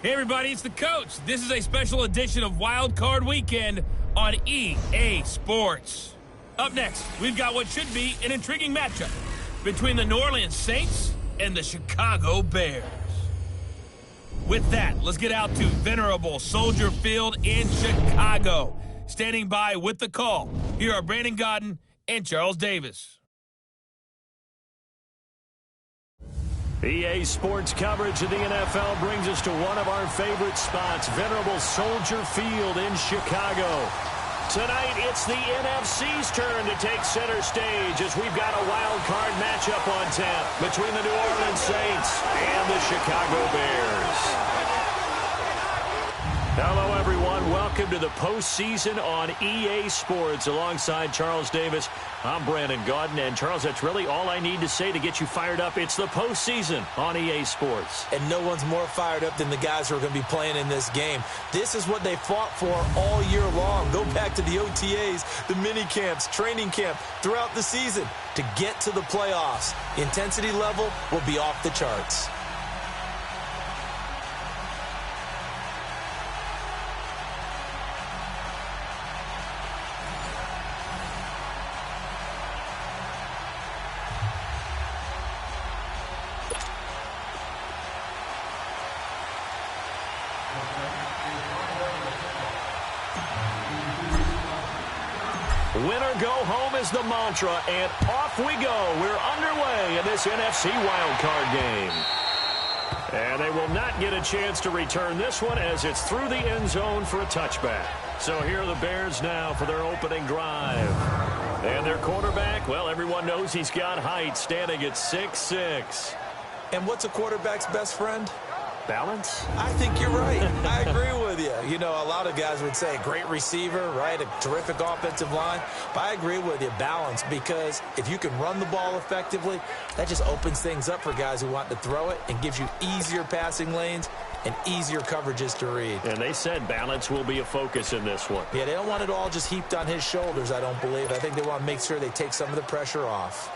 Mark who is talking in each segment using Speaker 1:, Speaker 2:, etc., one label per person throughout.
Speaker 1: Hey everybody, it's the coach. This is a special edition of Wild Card Weekend on EA Sports. Up next, we've got what should be an intriguing matchup between the New Orleans Saints and the Chicago Bears. With that, let's get out to venerable Soldier Field in Chicago. Standing by with the call, here are Brandon Gaudin and Charles Davis.
Speaker 2: EA Sports coverage of the NFL brings us to one of our favorite spots, venerable Soldier Field in Chicago. Tonight, it's the NFC's turn to take center stage as we've got a wild card matchup on tap between the New Orleans Saints and the Chicago Bears. Hello, everyone. Welcome to the postseason on EA Sports. Alongside Charles Davis, I'm Brandon Gaudin. And, Charles, that's really all I need to say to get you fired up. It's the postseason on EA Sports.
Speaker 3: And no one's more fired up than the guys who are going to be playing in this game. This is what they fought for all year long. Go back to the OTAs, the mini camps, training camp, throughout the season to get to the playoffs. The intensity level will be off the charts.
Speaker 2: Winner go home is the mantra, and off we go. We're underway in this NFC wildcard game. And they will not get a chance to return this one as it's through the end zone for a touchback. So here are the Bears now for their opening drive. And their quarterback, well, everyone knows he's got height, standing at 6'6".
Speaker 3: And what's a quarterback's best friend?
Speaker 2: Balance?
Speaker 3: I think you're right. I agree with you. You know, a lot of guys would say great receiver, right? A terrific offensive line. But I agree with you, balance, because if you can run the ball effectively, that just opens things up for guys who want to throw it and gives you easier passing lanes and easier coverages to read.
Speaker 2: And they said balance will be a focus in this one.
Speaker 3: Yeah, they don't want it all just heaped on his shoulders, I don't believe. I think they want to make sure they take some of the pressure off.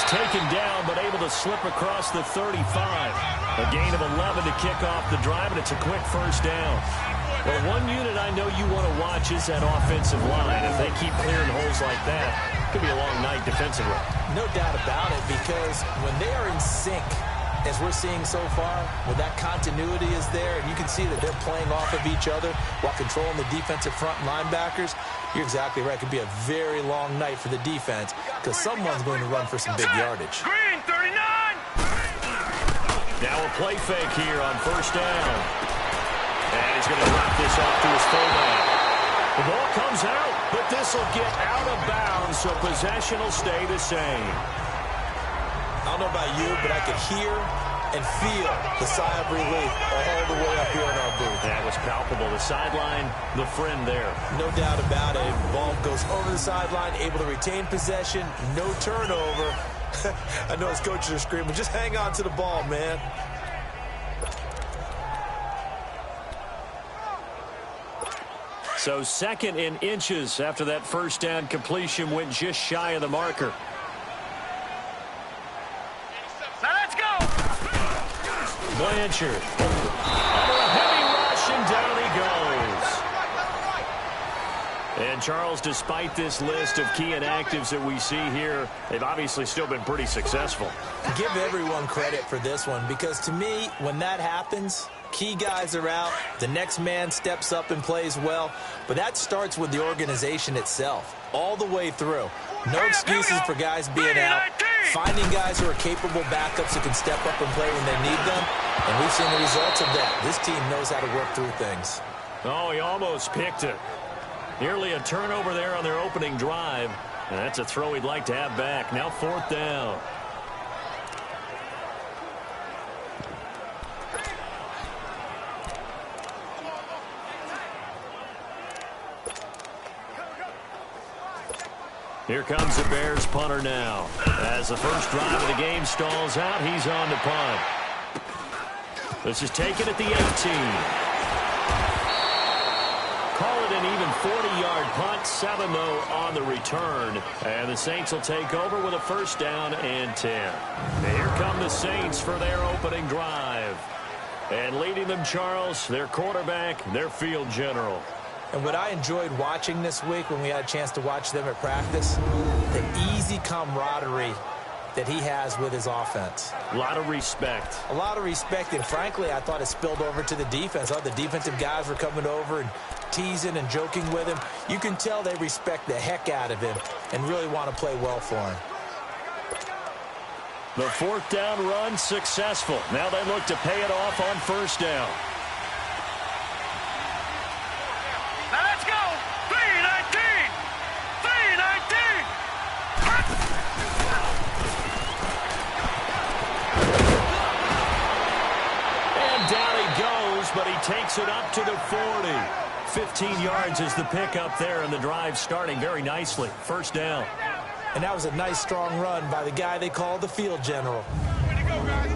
Speaker 2: Taken down, but able to slip across the 35. A gain of 11 to kick off the drive, and it's a quick first down. Well, one unit I know you want to watch is that offensive line. If they keep clearing holes like that, it could be a long night defensively.
Speaker 3: No doubt about it, because when they are in sync, as we're seeing so far, when that continuity is there, and you can see that they're playing off of each other while controlling the defensive front linebackers, you're exactly right. It could be a very long night for the defense because someone's going to run for some big yardage.
Speaker 2: Green, 39! Now a play fake here on first down. And he's going to drop this off to his fullback. The ball comes out, but this will get out of bounds, so possession will stay the same.
Speaker 3: I don't know about you, but I could hear and feel the sigh of relief all the way up here in our booth.
Speaker 2: That was palpable. The sideline, the friend there.
Speaker 3: No doubt about it. Ball goes over the sideline, able to retain possession, no turnover. I know his coaches are screaming, just hang on to the ball, man.
Speaker 2: So second in inches after that first down completion went just shy of the marker. Blanchard. Under a heavy rush, and down he goes. And, Charles, despite this list of key inactives that we see here, they've obviously still been pretty successful.
Speaker 3: Give everyone credit for this one, because to me, when that happens, key guys are out, the next man steps up and plays well, but that starts with the organization itself, all the way through. No excuses for guys being out. Finding guys who are capable backups who can step up and play when they need them. And we've seen the results of that. This team knows how to work through things.
Speaker 2: Oh, he almost picked it. Nearly a turnover there on their opening drive. And that's a throw he'd like to have back. Now fourth down. Here comes the Bears punter now. As the first drive of the game stalls out, he's on to punt. This is taken at the 18. Call it an even 40-yard punt, 7 though on the return. And the Saints will take over with a first down and 10. Here come the Saints for their opening drive. And leading them, Charles, their quarterback, their field general.
Speaker 3: And what I enjoyed watching this week when we had a chance to watch them at practice, the easy camaraderie that he has with his offense.
Speaker 2: A lot of respect.
Speaker 3: A lot of respect, and frankly, I thought it spilled over to the defense. All the defensive guys were coming over and teasing and joking with him. You can tell they respect the heck out of him and really want to play well for him.
Speaker 2: The fourth down run successful. Now they look to pay it off on first down.
Speaker 4: Now let's go. 3-19. 3-19.
Speaker 2: And down he goes, but he takes it up to the 40. 15 yards is the pickup there, and the drive starting very nicely. First down.
Speaker 3: And that was a nice, strong run by the guy they call the field general.
Speaker 4: Way to go, guys.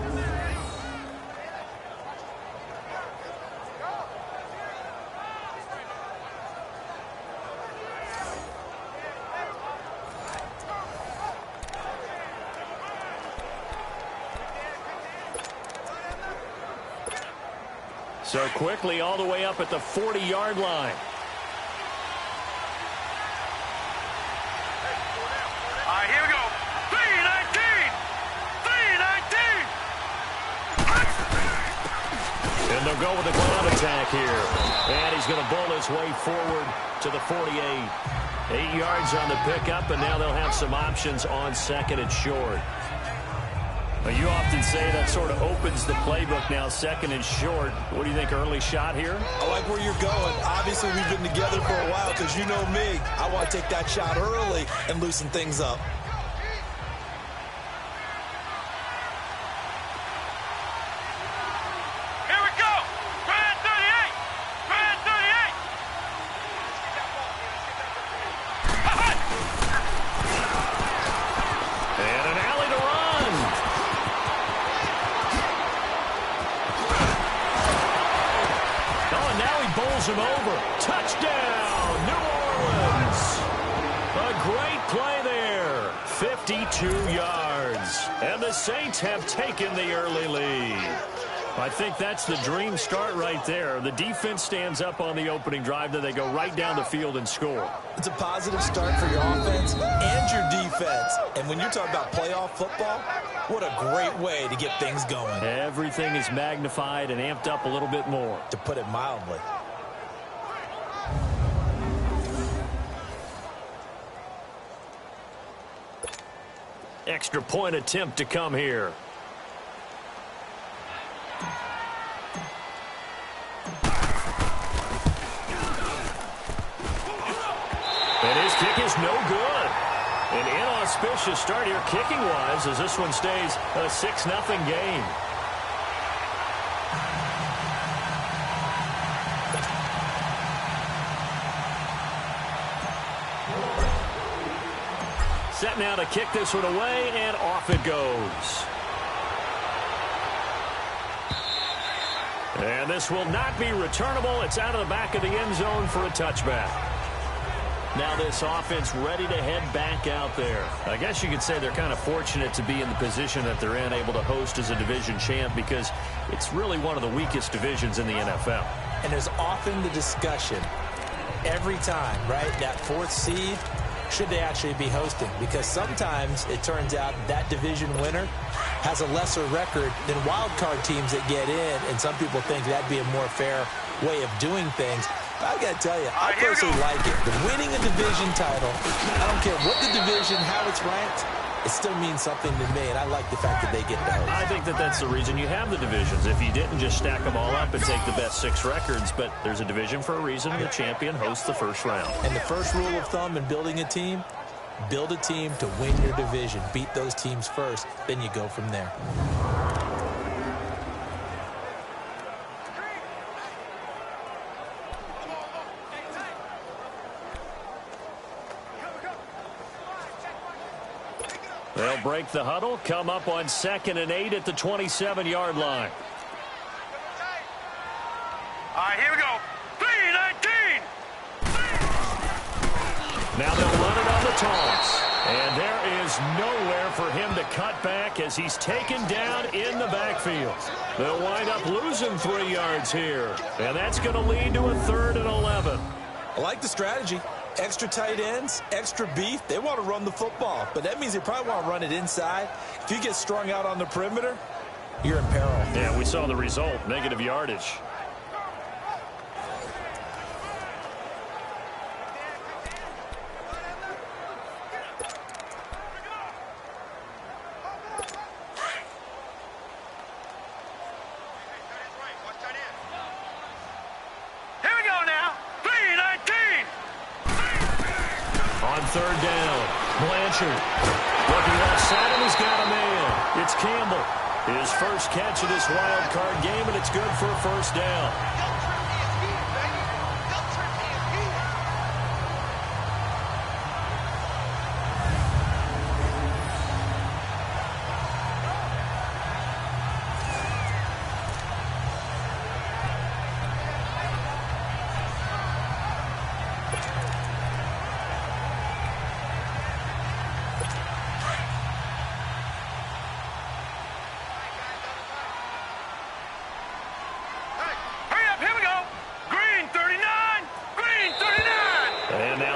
Speaker 2: So quickly all the way up at the 40-yard line.
Speaker 4: All right, here we go. 3-19. 3-19.
Speaker 2: And they'll go with the ground attack here. And he's going to bowl his way forward to the 48. 8 yards on the pickup, and now they'll have some options on second and short. Now, you often say that sort of opens the playbook now, second and short. What do you think, early shot here?
Speaker 5: I like where you're going. Obviously, we've been together for a while because you know me. I want to take that shot early and loosen things up.
Speaker 4: Here we go. Grand 38. Grand 38.
Speaker 2: And an alley to run. Oh, and now he bowls him over. Touchdown, New Orleans. A great play there. 52 yards. And the Saints have taken the early lead. I think that's the dream start right there. The defense stands up on the opening drive, then they go right down the field and score.
Speaker 5: It's a positive start for your offense and your defense. And when you're talking about playoff football, what a great way to get things going.
Speaker 2: Everything is magnified and amped up a little bit more.
Speaker 5: To put it mildly.
Speaker 2: Extra point attempt to come here. And his kick is no good. An inauspicious start here kicking-wise as this one stays a 6-0 game. Set now to kick this one away, and off it goes. And this will not be returnable. It's out of the back of the end zone for a touchback. Now this offense ready to head back out there. I guess you could say they're kind of fortunate to be in the position that they're in, able to host as a division champ, because it's really one of the weakest divisions in the NFL.
Speaker 3: And there's often the discussion every time, right, that fourth seed, should they actually be hosting? Because sometimes it turns out that division winner has a lesser record than wild card teams that get in, and some people think that'd be a more fair way of doing things. I got to tell you, I personally like it. The winning a division title, I don't care what the division, how it's ranked, it still means something to me, and I like the fact that they get to host.
Speaker 2: I think that that's the reason you have the divisions. If you didn't just stack them all up and take the best 6 records, but there's a division for a reason, and the champion hosts the first round.
Speaker 3: And the first rule of thumb in building a team, build a team to win your division. Beat those teams first, then you go from there.
Speaker 2: They'll break the huddle, come up on 2nd and 8 at the 27-yard line.
Speaker 4: right, here we go. 3-19.
Speaker 2: Now they'll run it on the toss. And there is nowhere for him to cut back as he's taken down in the backfield. They'll wind up losing 3 yards here. And that's going to lead to a 3rd and 11.
Speaker 5: I like the strategy. Extra tight ends, extra beef. They want to run the football, but that means they probably want to run it inside. If you get strung out on the perimeter, you're in peril.
Speaker 2: Yeah, we saw the result, negative yardage.
Speaker 4: Here we go now. 3-19.
Speaker 2: On 3rd down, Blanchard looking outside, and he's got a man. It's Campbell. His first catch of this wild card game, and it's good for a 1st down.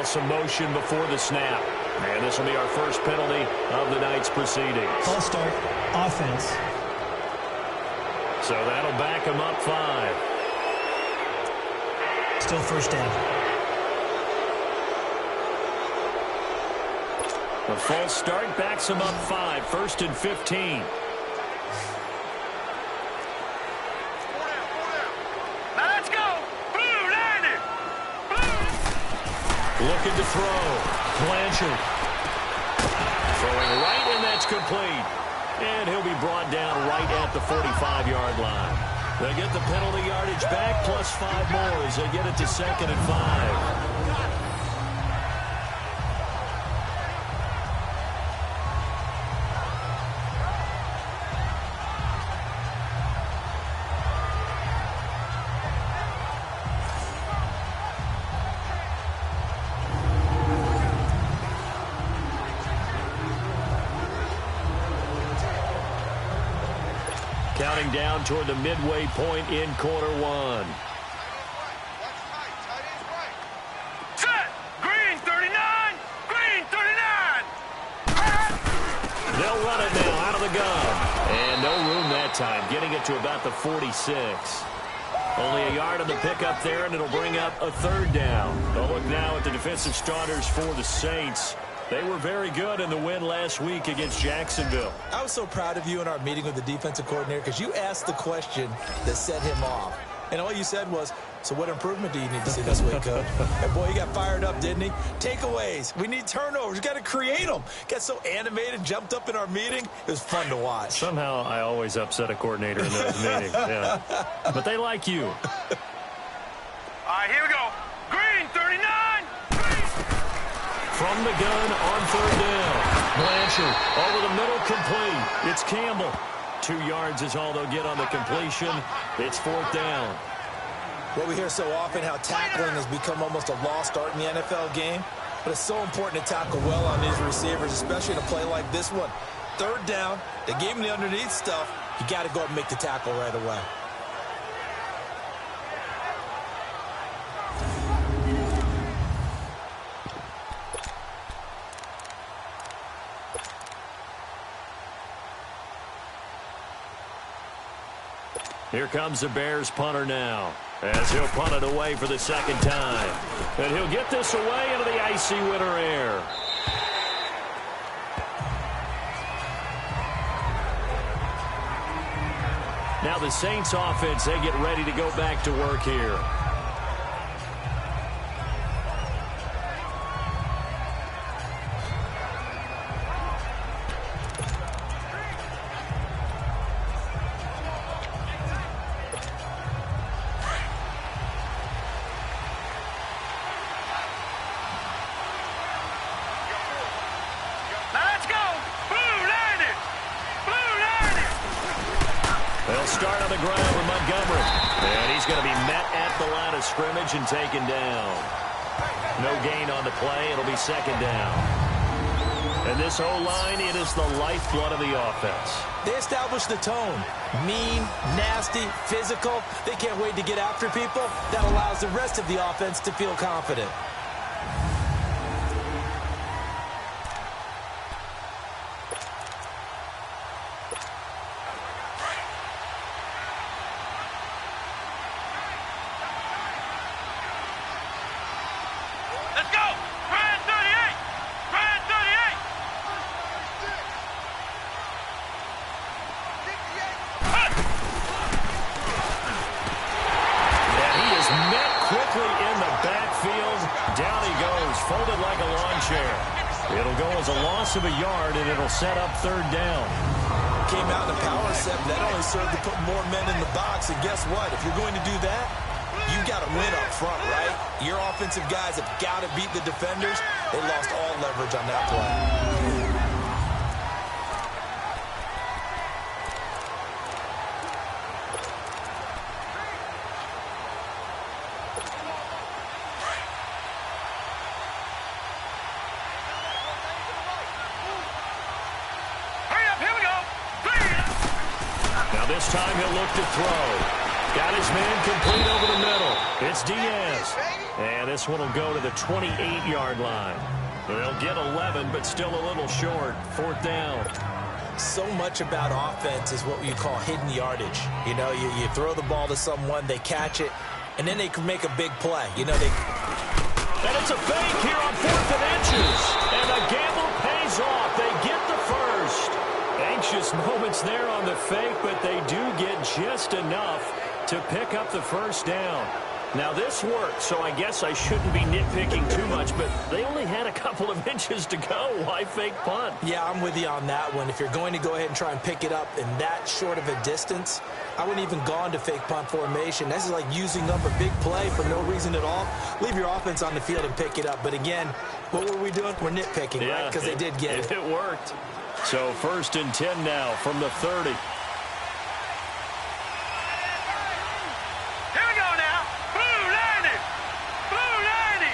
Speaker 2: Some motion before the snap. And this will be our first penalty of the night's proceedings.
Speaker 6: False start, offense.
Speaker 2: So that'll back them up 5.
Speaker 6: Still 1st down.
Speaker 2: The false start backs them up 5. 1st and 15. Looking to throw. Blanchard. Throwing right, and that's complete. And he'll be brought down right at the 45-yard line. They get the penalty yardage back, plus 5 more as they get it to 2nd and 5. Counting down toward the midway point in quarter 1.
Speaker 4: Set! Green 39! Green 39!
Speaker 2: They'll run it now out of the gun. And no room that time, getting it to about the 46. Only a yard on the pickup there, and it'll bring up a 3rd down. A look now at the defensive starters for the Saints. They were very good in the win last week against Jacksonville.
Speaker 5: I was so proud of you in our meeting with the defensive coordinator because you asked the question that set him off. And all you said was, so what improvement do you need to see this week, Coach? And boy, he got fired up, didn't he? Takeaways. We need turnovers. We got to create them. Got so animated, jumped up in our meeting. It was fun to watch.
Speaker 2: Somehow I always upset a coordinator in those meetings. Yeah. But they like you.
Speaker 4: All right, here we go. Green 39!
Speaker 2: From the gun on 3rd down. Blanchard over the middle, complete. It's Campbell. 2 yards is all they'll get on the completion. It's 4th down.
Speaker 5: Well, we hear so often how tackling has become almost a lost art in the NFL game. But it's so important to tackle well on these receivers, especially in a play like this one. 3rd down, they gave him the underneath stuff. You got to go up and make the tackle right away.
Speaker 2: Here comes the Bears punter now, as he'll punt it away for the 2nd time. And he'll get this away into the icy winter air. Now the Saints offense, they get ready to go back to work here. They'll start on the ground with Montgomery. And he's going to be met at the line of scrimmage and taken down. No gain on the play. It'll be second down. And this O-line, it is the lifeblood of the offense.
Speaker 3: They established the tone. Mean, nasty, physical. They can't wait to get after people. That allows the rest of the offense to feel confident.
Speaker 4: Let's go! Brand 38! Brand 38!
Speaker 2: And he is met quickly in the backfield. Down he goes, folded like a lawn chair. It'll go as a loss of a yard, and it'll set up third down.
Speaker 5: Came out in a power set, but that only served to put more men in the box. And guess what? If you're going to do that, you've got to win up front, right? Your offensive guys have got to beat the defenders. They lost all leverage on that play.
Speaker 4: Hurry up, here we go!
Speaker 2: Now this time he'll look to throw. Got his man complete over the middle. It's Diaz. And this one will go to the 28-yard line. They'll get 11, but still a little short. Fourth down.
Speaker 3: So much about offense is what you call hidden yardage. You know, you throw the ball to someone, they catch it, and then they can make a big play. You know,
Speaker 2: And it's a fake here on 4th and inches. And the gamble pays off. They get the first. Anxious moments there on the fake, but they do get just enough to pick up the first down. Now, this worked, so I guess I shouldn't be nitpicking too much, but they only had a couple of inches to go. Why fake punt?
Speaker 3: Yeah, I'm with you on that one. If you're going to go ahead and try and pick it up in that short of a distance, I wouldn't even gone to fake punt formation. This is like using up a big play for no reason at all. Leave your offense on the field and pick it up. But again, what were we doing? We're nitpicking, right? Because they did get it.
Speaker 2: It worked. So 1st and 10 now from the 30.
Speaker 4: Here we go now! Blue 90! Blue 90!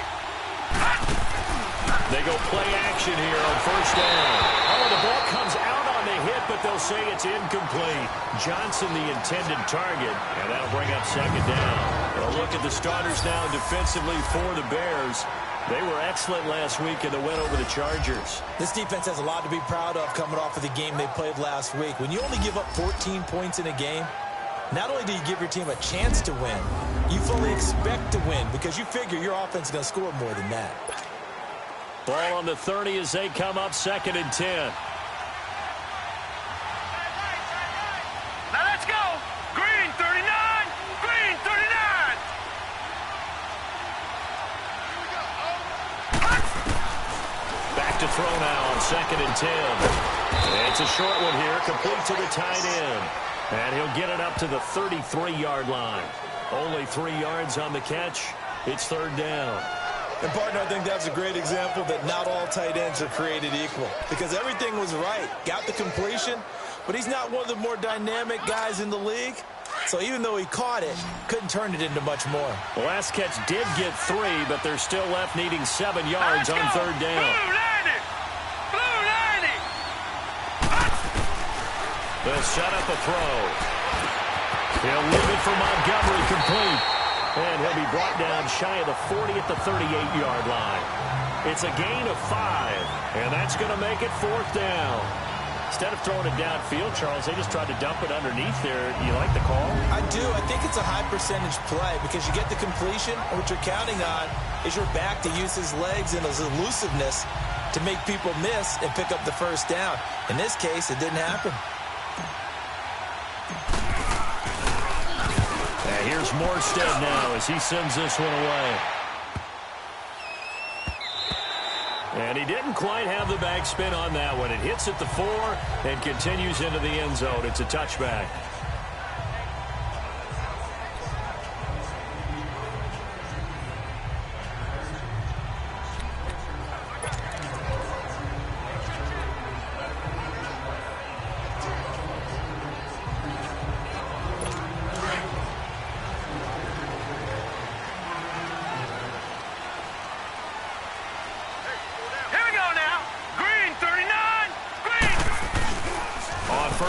Speaker 2: They go play action here on 1st down. Oh, the ball comes out on the hit, but they'll say it's incomplete. Johnson the intended target, and that'll bring up 2nd down. They'll look at the starters now defensively for the Bears. They were excellent last week in the win over the Chargers.
Speaker 3: This defense has a lot to be proud of coming off of the game they played last week. When you only give up 14 points in a game, not only do you give your team a chance to win, you fully expect to win because you figure your offense is going to score more than that.
Speaker 2: Ball on the 30 as they come up 2nd and 10.
Speaker 4: Now let's go! Green 39! Green 39!
Speaker 2: Back to throw now on 2nd and 10. It's a short one here, complete to the tight end. And he'll get it up to the 33-yard line. Only 3 yards on the catch. It's 3rd down.
Speaker 5: And, partner, I think that's a great example that not all tight ends are created equal because everything was right. Got the completion, but he's not one of the more dynamic guys in the league. So even though he caught it, couldn't turn it into much more.
Speaker 2: The last catch did get 3, but they're still left needing 7 yards on 3rd down.
Speaker 4: Blue 90! Blue 90!
Speaker 2: They'll set up a throw. He'll leave it for Montgomery complete. And he'll be brought down shy of the 40 at the 38-yard line. It's a gain of 5, and that's going to make it 4th down. Instead of throwing it downfield, Charles, they just tried to dump it underneath there. You like the call?
Speaker 3: I do. I think it's a high percentage play because you get the completion, and what you're counting on is your back to use his legs and his elusiveness to make people miss and pick up the first down. In this case, it didn't happen.
Speaker 2: And here's Morstead now as he sends this one away. And he didn't quite have the backspin on that one. It hits at the 4 and continues into the end zone. It's a touchback.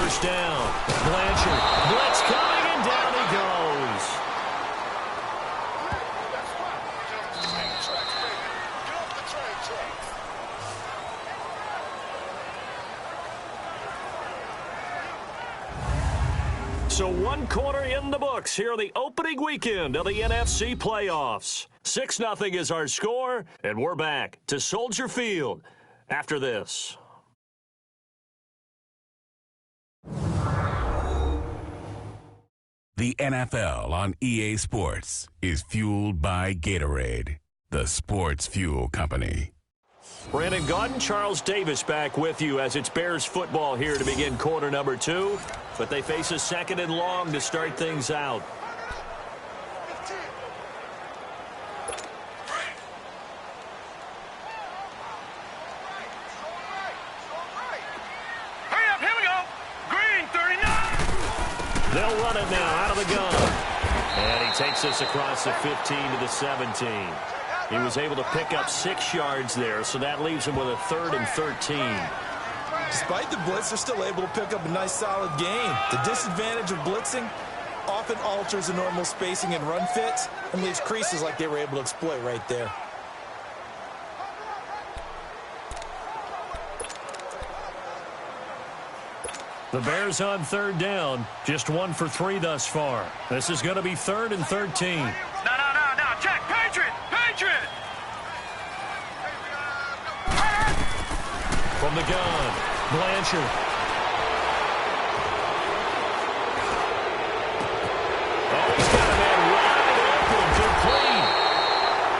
Speaker 2: first down. Blanchard, blitz coming, and down he goes. So one quarter in the books here the opening weekend of the NFC playoffs. 6-0 is our score, and we're back to Soldier Field after this.
Speaker 7: The NFL on EA Sports is fueled by Gatorade, the sports fuel company.
Speaker 2: Brandon Gaudin, Charles Davis back with you as it's Bears football here to begin quarter number 2. But they face a second and long to start things out.
Speaker 4: Hurry up, here we go. Green, 39.
Speaker 2: They'll run it now out of the gun. And he takes us across the 15 to the 17. He was able to pick up 6 yards there, so that leaves him with a 3rd and 13.
Speaker 5: Despite the blitz, they're still able to pick up a nice, solid gain. The disadvantage of blitzing often alters the normal spacing and run fits and leaves creases like they were able to exploit right there.
Speaker 2: The Bears on 3rd down, just 1 for 3 thus far. This is going to be 3rd and 13.
Speaker 4: No. Check, Patriot.
Speaker 2: From the gun, Blanchard. Oh, he's got a man wide open, complete.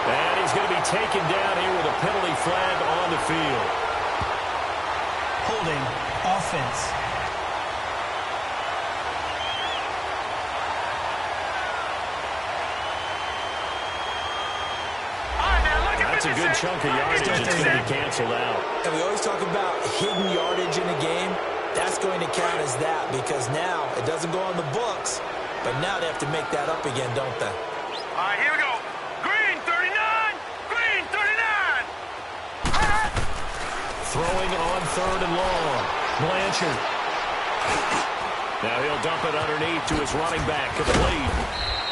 Speaker 2: And he's going to be taken down here with a penalty flag on the field.
Speaker 6: Holding offense.
Speaker 2: That's a good chunk of yardage that's going to be canceled out.
Speaker 5: And we always talk about hidden yardage in a game. That's going to count as that because now it doesn't go on the books, but now they have to make that up again, don't they?
Speaker 4: All right, here we go. Green, 39. Green, 39.
Speaker 2: Throwing on 3rd and long. Blanchard. Now he'll dump it underneath to his running back, complete.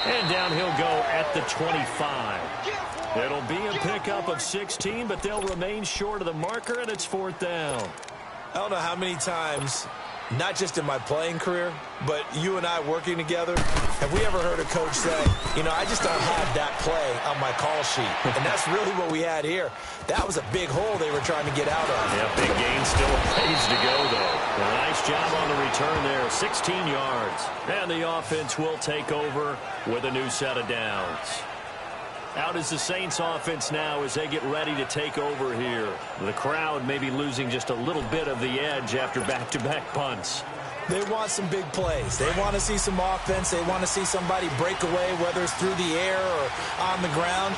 Speaker 2: And down he'll go at the 25. It'll be a pickup of 16, but they'll remain short of the marker, and it's 4th down.
Speaker 5: I don't know how many times, not just in my playing career, but you and I working together, have we ever heard a coach say, you know, I just don't have that play on my call sheet. And that's really what we had here. That was a big hole they were trying to get out of.
Speaker 2: Yeah, big gain, still a ways to go, though. A nice job on the return there, 16 yards. And the offense will take over with a new set of downs. Out is the Saints offense now as they get ready to take over here. The crowd may be losing just a little bit of the edge after back-to-back punts.
Speaker 5: They want some big plays. They want to see some offense. They want to see somebody break away, whether it's through the air or on the ground.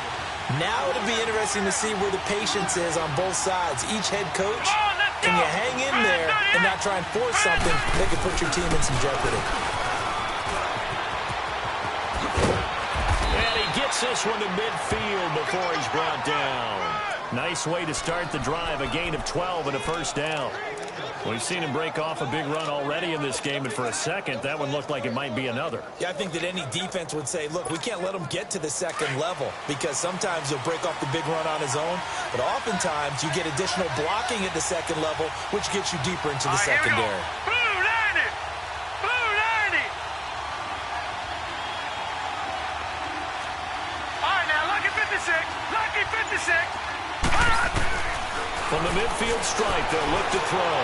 Speaker 5: Now it'll be interesting to see where the patience is on both sides. Each head coach, can you hang in there and not try and force something that could put your team in some jeopardy?
Speaker 2: Gets this one to midfield before he's brought down. Nice way to start the drive, a gain of 12 and a 1st down. We've seen him break off a big run already in this game, and for a second, that one looked like it might be another.
Speaker 5: Yeah, I think that any defense would say, look, we can't let him get to the second level because sometimes he'll break off the big run on his own, but oftentimes you get additional blocking at the second level, which gets you deeper into the secondary.
Speaker 4: Lucky 56.
Speaker 2: From the midfield stripe, they'll look to throw.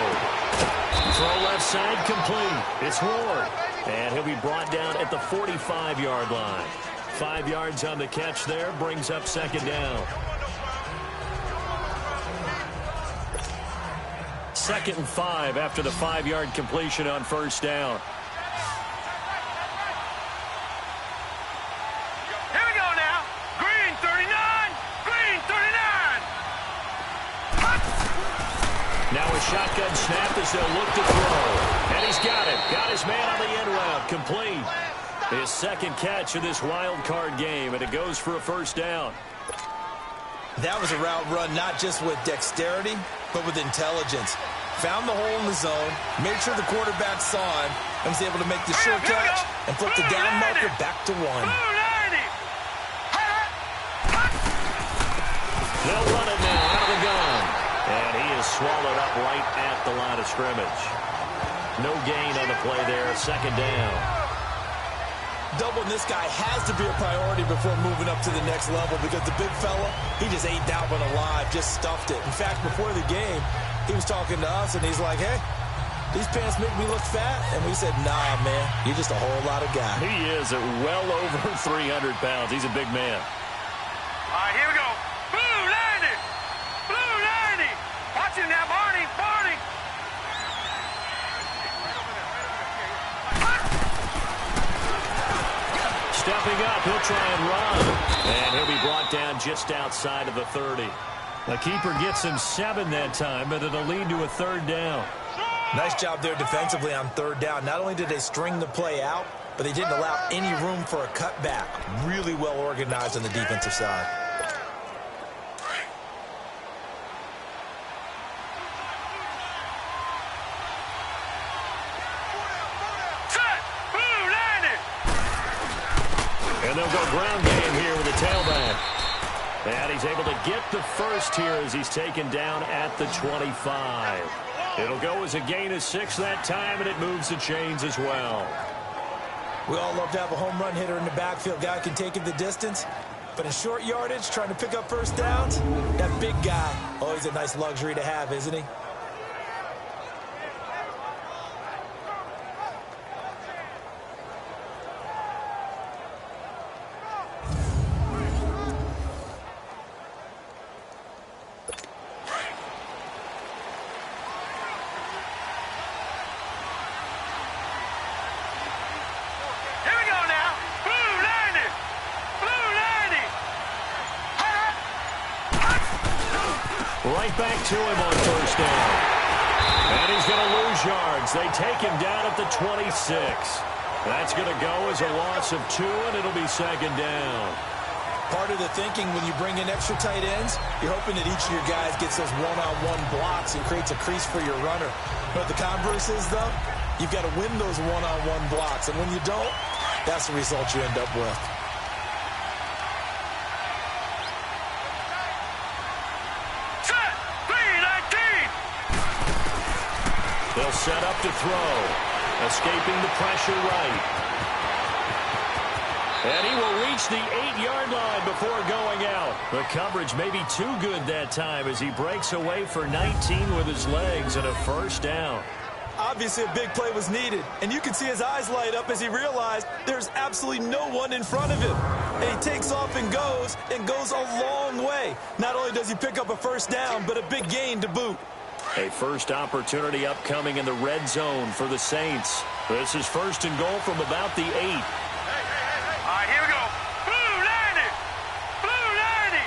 Speaker 2: Throw left side, complete. It's Ward. And he'll be brought down at the 45-yard line. 5 yards on the catch there, brings up 2nd down. 2nd and 5 after the 5-yard completion on 1st down. Now a shotgun snap as they'll look to throw. And he's got it. Got his man on the end route. Complete. His 2nd catch of this wild card game, and it goes for a 1st down.
Speaker 5: That was a route run not just with dexterity, but with intelligence. found the hole in the zone, made sure the quarterback saw him, and was able to make the sure catch and flip the down marker back to 1.
Speaker 2: They'll run it now out of the gun. And he is swallowed up right at the line of scrimmage. No gain on the play there. Second down.
Speaker 5: Doubling this guy has to be a priority before moving up to the next level because the big fella, he just ate that one alive, just stuffed it. In fact, before the game, he was talking to us, and he's like, hey, these pants make me look fat. And we said, nah, man, you're just a whole lot of guy.
Speaker 2: He is at well over 300 pounds. He's a big man.
Speaker 4: All right, here we go. Blue 90. Blue 90. Watch him now, Barney. Barney.
Speaker 2: Stepping up, he'll try and run. And he'll be brought down just outside of the 30. The keeper gets him 7 that time, but it'll lead to a third down.
Speaker 5: Nice job there defensively on third down. Not only did they string the play out, but they didn't allow any room for a cutback. Really well organized on the defensive side.
Speaker 2: And they'll go ground game here with the tailback. And he's able to get the first here as he's taken down at the 25. It'll go as a gain of 6 that time, and it moves the chains as well.
Speaker 5: We all love to have a home run hitter in the backfield. Guy can take it the distance. But in short yardage, trying to pick up first downs, that big guy, always a nice luxury to have, isn't he?
Speaker 2: Right back to him on first down. And he's going to lose yards. They take him down at the 26. That's going to go as a loss of 2, and it'll be second down.
Speaker 5: Part of the thinking when you bring in extra tight ends, you're hoping that each of your guys gets those one-on-one blocks and creates a crease for your runner. But the converse is, though, you've got to win those one-on-one blocks. And when you don't, that's the result you end up with.
Speaker 2: They'll set up to throw. Escaping the pressure right. And he will reach the 8-yard line before going out. The coverage may be too good that time as he breaks away for 19 with his legs and a first down.
Speaker 5: Obviously, a big play was needed, and you can see his eyes light up as he realized there's absolutely no one in front of him. And he takes off and goes a long way. Not only does he pick up a first down, but a big gain to boot.
Speaker 2: A first opportunity upcoming in the red zone for the Saints. This is first and goal from about the 8.
Speaker 4: All right, here we go. Blue 90. Blue 90.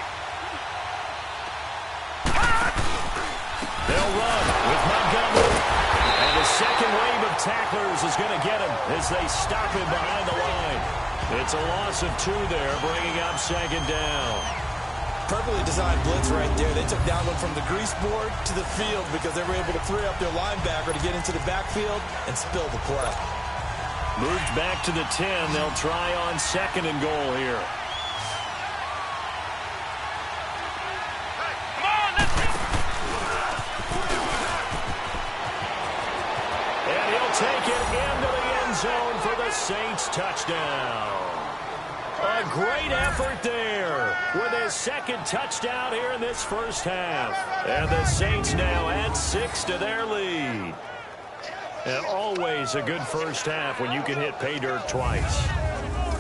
Speaker 2: They'll run with Montgomery. And the second wave of tacklers is going to get him as they stop him behind the line. It's a loss of 2 there, bringing up second down.
Speaker 5: Perfectly designed blitz right there. They took that one from the grease board to the field because they were able to free up their linebacker to get into the backfield and spill the play.
Speaker 2: Moved back to the 10. They'll try on second and goal here. And he'll take it into the end zone for the Saints touchdown. A great effort there with his second touchdown here in this first half. And the Saints now add 6 to their lead. And always a good first half when you can hit pay dirt twice.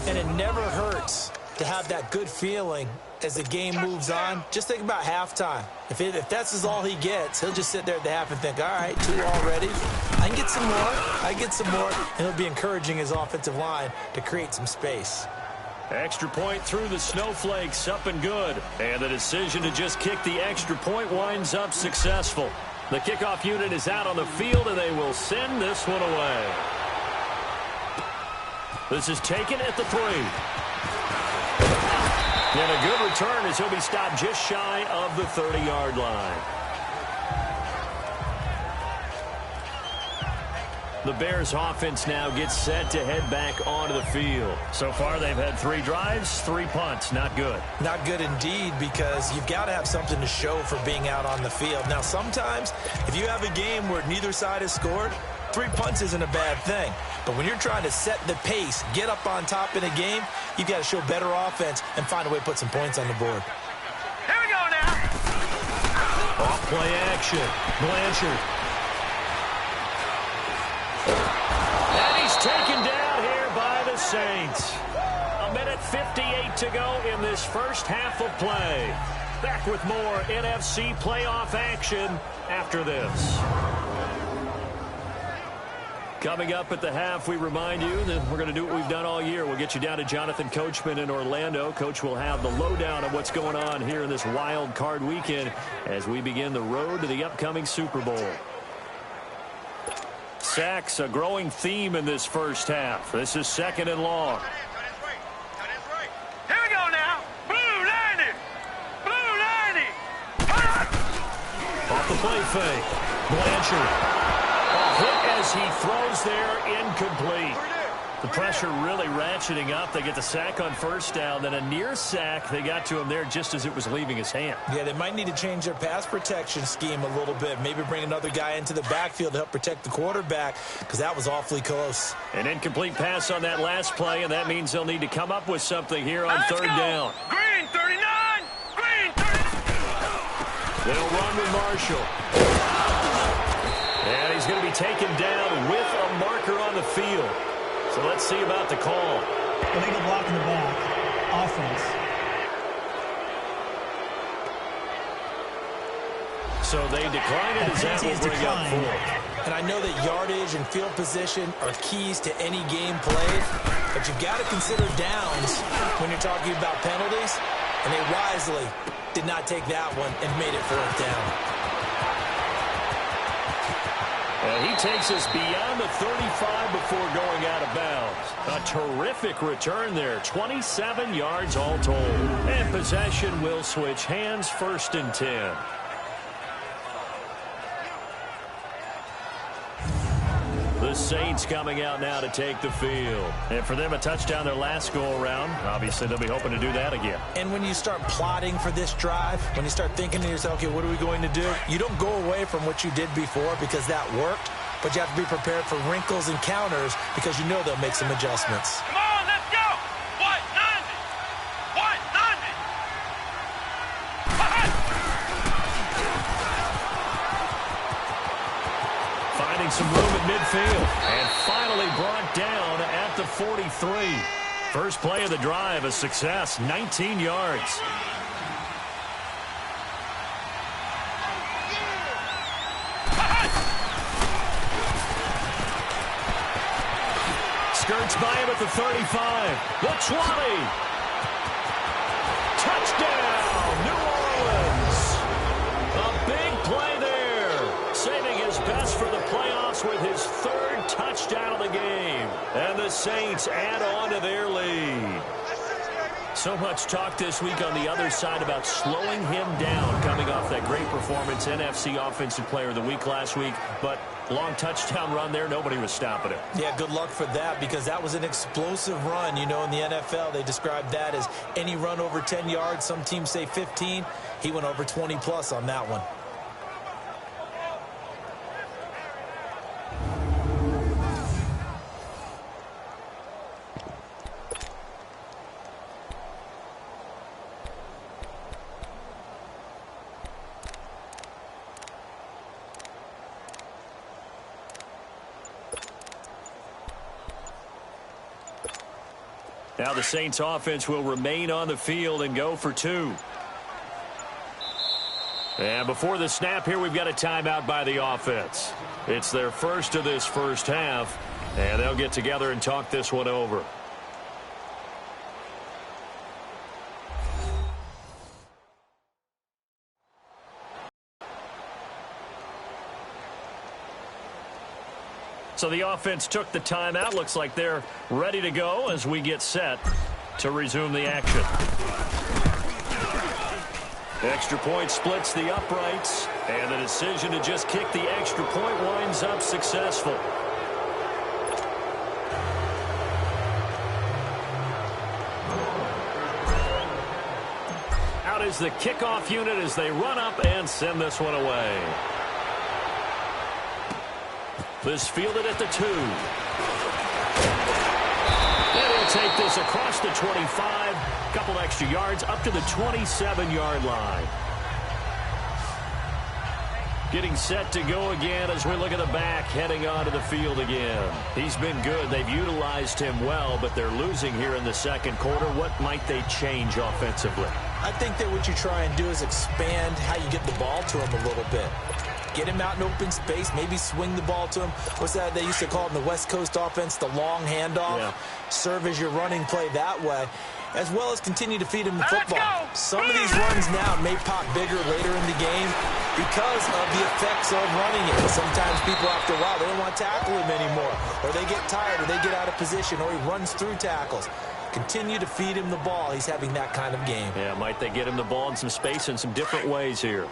Speaker 5: And it never hurts to have that good feeling as the game moves on. Just think about halftime. If that's all he gets, he'll just sit there at the half and think, all right, 2 already. I can get some more. I get some more. And he'll be encouraging his offensive line to create some space.
Speaker 2: Extra point through the snowflakes, up and good. And the decision to just kick the extra point winds up successful. The kickoff unit is out on the field, and they will send this one away. This is taken at the 3. And a good return as he'll be stopped just shy of the 30-yard line. The Bears offense now gets set to head back onto the field. So far, they've had 3 drives, 3 punts. Not good.
Speaker 5: Not good indeed, because you've got to have something to show for being out on the field. Now, sometimes, if you have a game where neither side has scored, 3 punts isn't a bad thing. But when you're trying to set the pace, get up on top in a game, you've got to show better offense and find a way to put some points on the board.
Speaker 4: Here we go now.
Speaker 2: Off play action. Blanchard. And he's taken down here by the Saints. 1:58 to go in this first half of play. Back with more NFC playoff action after this. Coming up at the half, we remind you that we're going to do what we've done all year. We'll get you down to Jonathan Coachman in Orlando. Coach will have the lowdown of what's going on here in this wild card weekend as we begin the road to the upcoming Super Bowl. Sacks, a growing theme in this first half. This is 2nd and long.
Speaker 4: Here we go now. Blue 90. Blue 90.
Speaker 2: Off the play fake. Blanchard. Hit as he throws there, incomplete. The pressure really ratcheting up. They get the sack on first down, then a near sack. They got to him there just as it was leaving his hand.
Speaker 5: Yeah, they might need to change their pass protection scheme a little bit. Maybe bring another guy into the backfield to help protect the quarterback, because that was awfully close.
Speaker 2: An incomplete pass on that last play, and that means they'll need to come up with something here on third down.
Speaker 4: Green 39. Green 39.
Speaker 2: They'll run with Marshall. And he's going to be taken down with a marker on the field. So let's see about the call.
Speaker 6: Illegal block in the back. Offense.
Speaker 2: So they decline it as that will bring up 4.
Speaker 5: And I know that yardage and field position are keys to any game played, but you've got to consider downs when you're talking about penalties, and they wisely did not take that one and made it 4th down.
Speaker 2: And he takes us beyond the 35 before going out of bounds. A terrific return there. 27 yards all told. And possession will switch hands, 1st and 10. The Saints coming out now to take the field. And for them, a touchdown their last go-around. Obviously, they'll be hoping to do that again.
Speaker 5: And when you start plotting for this drive, when you start thinking to yourself, okay, what are we going to do? You don't go away from what you did before because that worked, but you have to be prepared for wrinkles and counters because you know they'll make some adjustments.
Speaker 4: Come on, let's go. White 90. White 90.
Speaker 2: Finding some room at midfield. And finally brought down at the 43. First play of the drive, a success, 19 yards. Skirts by him at the 35. The 20. Touchdown, New Orleans. A big play there. Saving his best for the playoffs with his 3rd touchdown of the game. And the Saints add on to their lead. So much talk this week on the other side about slowing him down coming off that great performance, NFC Offensive Player of the Week last week. But long touchdown run there, nobody was stopping it.
Speaker 5: Yeah, good luck for that because that was an explosive run. You know, in the NFL, they describe that as any run over 10 yards. Some teams say 15. He went over 20+ on that one.
Speaker 2: Now the Saints offense will remain on the field and go for 2. And before the snap here, we've got a timeout by the offense. It's their first of this first half, and they'll get together and talk this one over. So the offense took the timeout. Looks like they're ready to go as we get set to resume the action. Extra point splits the uprights, and the decision to just kick the extra point winds up successful. is the kickoff unit as they run up and send this one away. This fielded at the 2. And he'll take this across the 25. Couple extra yards up to the 27-yard line. Getting set to go again as we look at the back heading onto the field again. He's been good. They've utilized him well, but they're losing here in the second quarter. What might they change offensively?
Speaker 3: I think that what you try and do is expand how you get the ball to him a little bit. Get him out in open space, maybe swing the ball to him. What's that they used to call it in the West Coast offense, the long handoff? Yeah. Serve as your running play that way, as well as continue to feed him the football. Some of these runs now may pop bigger later in the game because of the effects of running it. Sometimes people, after a while, they don't want to tackle him anymore, or they get tired, or they get out of position, or he runs through tackles. Continue to feed him the ball. He's having that kind of game.
Speaker 2: Yeah, might they get him the ball in some space in some different ways here.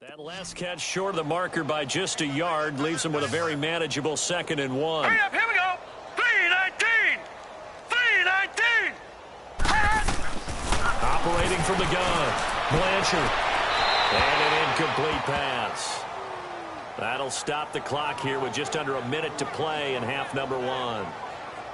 Speaker 2: That last catch short of the marker by just a yard leaves him with a very manageable 2nd and 1.
Speaker 4: Hurry up, here we go. 319. 319.
Speaker 2: Operating from the gun, Blanchard. And an incomplete pass. That'll stop the clock here with just under a minute to play in half number 1.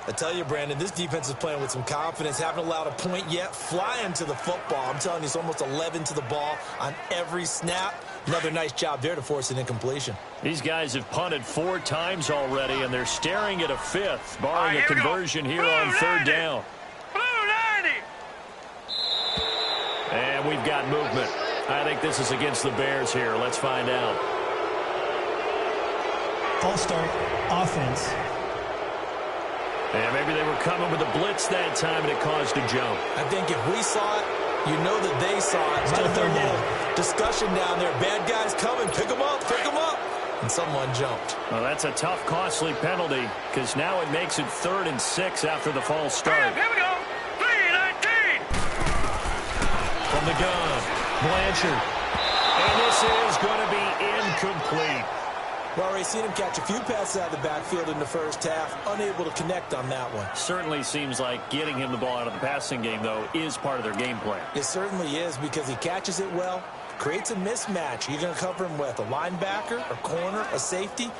Speaker 3: I tell you, Brandon, this defense is playing with some confidence. Haven't allowed a point yet. Flying to the football. I'm telling you, it's almost 11 to the ball on every snap. Another nice job there to force an incompletion.
Speaker 2: These guys have punted 4 times already, and they're staring at a 5th, barring a conversion here on 3rd down.
Speaker 4: Blue 90.
Speaker 2: And we've got movement. I think this is against the Bears here. Let's find out.
Speaker 6: False start, offense.
Speaker 2: And maybe they were coming with a blitz that time, and it caused a jump.
Speaker 3: I think if we saw it, you know that they saw it.
Speaker 6: Still 3rd down.
Speaker 3: Discussion down there. Bad guys coming. Pick them up. Pick them up. And someone jumped.
Speaker 2: Well, that's a tough, costly penalty because now it makes it 3rd and 6 after the false start.
Speaker 4: Here we go. 319.
Speaker 2: From the gun, Blanchard. And this is going to be incomplete.
Speaker 3: We've already seen him catch a few passes out of the backfield in the first half. Unable to connect on that one.
Speaker 2: Certainly seems like getting him the ball out of the passing game, though, is part of their game plan.
Speaker 3: It certainly is because he catches it well, creates a mismatch. You're going to cover him with a linebacker, a corner, a safety.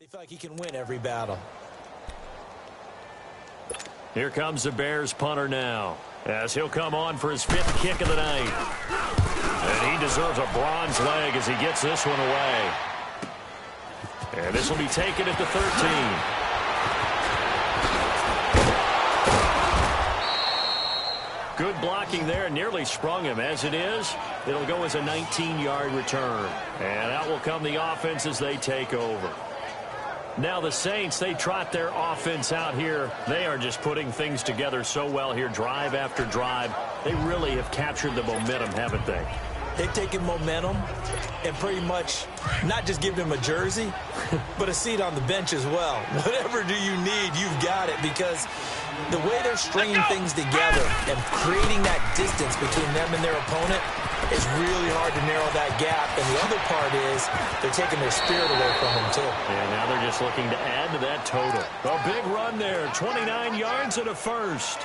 Speaker 3: They feel like he can win every battle.
Speaker 2: Here comes the Bears punter now, as he'll come on for his 5th kick of the night. And he deserves a bronze leg as he gets this one away. And this will be taken at the 13. Good blocking there, nearly sprung him. As it is, it'll go as a 19-yard return. And out will come the offense as they take over. Now the Saints, they trot their offense out here. They are just putting things together so well here, drive after drive. They really have captured the momentum, haven't they?
Speaker 3: They've taken momentum and pretty much not just given him a jersey, but a seat on the bench as well. Whatever do you need, you've got it, because the way they're stringing things together and creating that distance between them and their opponent is really hard to narrow that gap. And the other part is they're taking their spirit away from them, too.
Speaker 2: And now they're just looking to add to that total. A big run there, 29 yards and a first.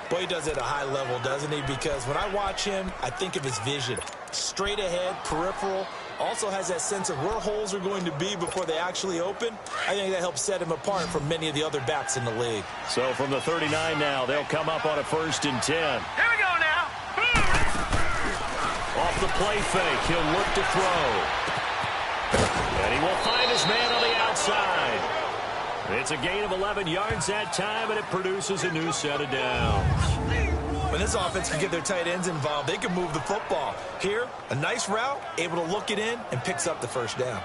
Speaker 3: Boy, he does it at a high level, doesn't he? Because when I watch him, I think of his vision. Straight ahead, peripheral, also has that sense of where holes are going to be before they actually open. I think that helps set him apart from many of the other backs in the league.
Speaker 2: So from the 39 now, they'll come up on a 1st and 10.
Speaker 4: Here we go now.
Speaker 2: Off the play fake, he'll look to throw. And he will find his man on the outside. It's a gain of 11 yards that time, and it produces a new set of downs.
Speaker 3: When this offense can get their tight ends involved, they can move the football. Here, a nice route, able to look it in, and picks up the 1st down.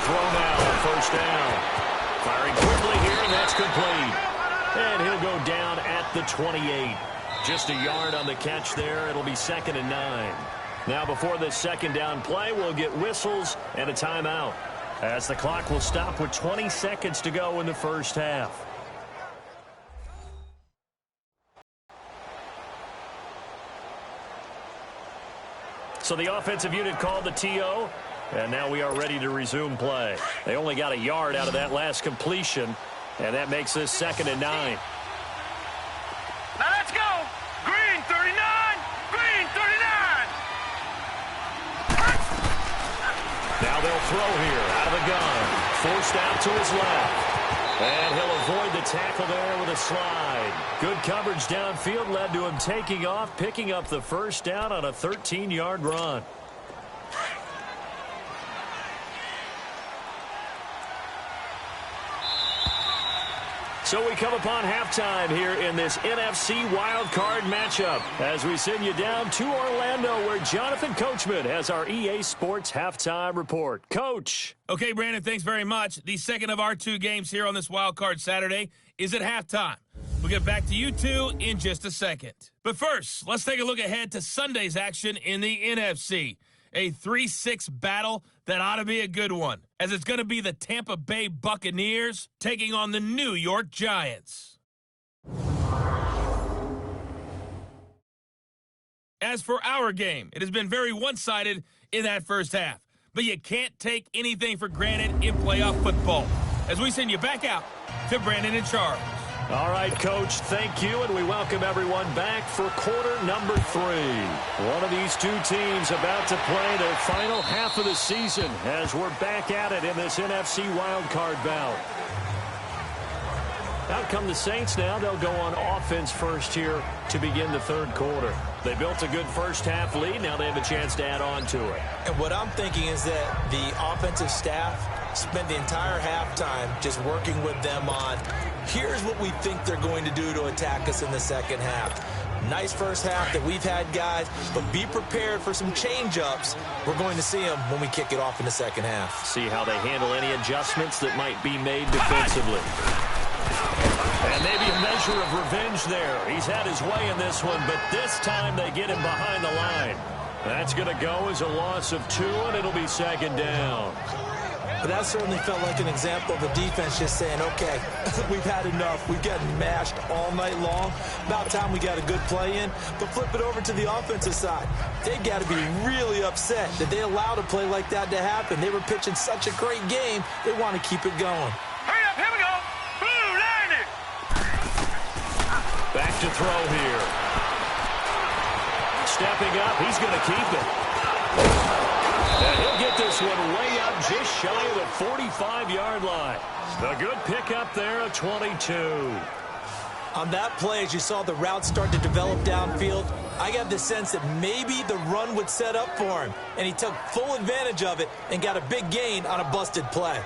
Speaker 2: Throw now on 1st down. Firing quickly here, and that's complete. And he'll go down at the 28. Just a yard on the catch there. It'll be 2nd and 9. Now before this 2nd down play, we'll get whistles and a timeout, as the clock will stop with 20 seconds to go in the 1st half. So the offensive unit called the TO. And now we are ready to resume play. They only got a yard out of that last completion, and that makes this 2nd and 9.
Speaker 4: Now let's go. Green 39. Green 39.
Speaker 2: Now they'll throw here out of the gun. Forced out to his left. And he'll avoid the tackle there with a slide. Good coverage downfield led to him taking off, picking up the 1st down on a 13-yard run. So we come upon halftime here in this NFC wildcard matchup as we send you down to Orlando, where Jonathan Coachman has our EA Sports halftime report. Coach.
Speaker 1: Okay, Brandon, thanks very much. The second of our 2 games here on this wildcard Saturday is at halftime. We'll get back to you two in just a second. But first, let's take a look ahead to Sunday's action in the NFC. A 3-6 battle that ought to be a good one, as it's going to be the Tampa Bay Buccaneers taking on the New York Giants. As for our game, it has been very one-sided in that first half. But you can't take anything for granted in playoff football. As we send you back out to Brandon and Charles.
Speaker 2: All right, Coach, thank you, and we welcome everyone back for quarter number 3. One of these 2 teams about to play their final half of the season as we're back at it in this NFC wildcard bout. Out come the Saints now. They'll go on offense first here to begin the 3rd quarter. They built a good first half lead. Now they have a chance to add on to it.
Speaker 3: And what I'm thinking is that the offensive staff spent the entire halftime just working with them on, here's what we think they're going to do to attack us in the second half. Nice first half that we've had, guys, but be prepared for some change-ups. We're going to see them when we kick it off in the second half.
Speaker 2: See how they handle any adjustments that might be made defensively. And maybe a measure of revenge there. He's had his way in this one, but this time they get him behind the line. That's going to go as a loss of 2, and it'll be 2nd down.
Speaker 5: But that certainly felt like an example of the defense just saying, okay, we've had enough. We've gotten mashed all night long. About time we got a good play in. But flip it over to the offensive side. They got to be really upset that they allowed a play like that to happen. They were pitching such a great game, they want to keep it going.
Speaker 4: Hurry up, here we go. Blue 90.
Speaker 2: Back to throw here. Stepping up, he's going to keep it. And he'll get this one way up just shy of the 45-yard line. A good pickup there of 22.
Speaker 5: On that play, as you saw the route start to develop downfield, I got the sense that maybe the run would set up for him. And he took full advantage of it and got a big gain on a busted play.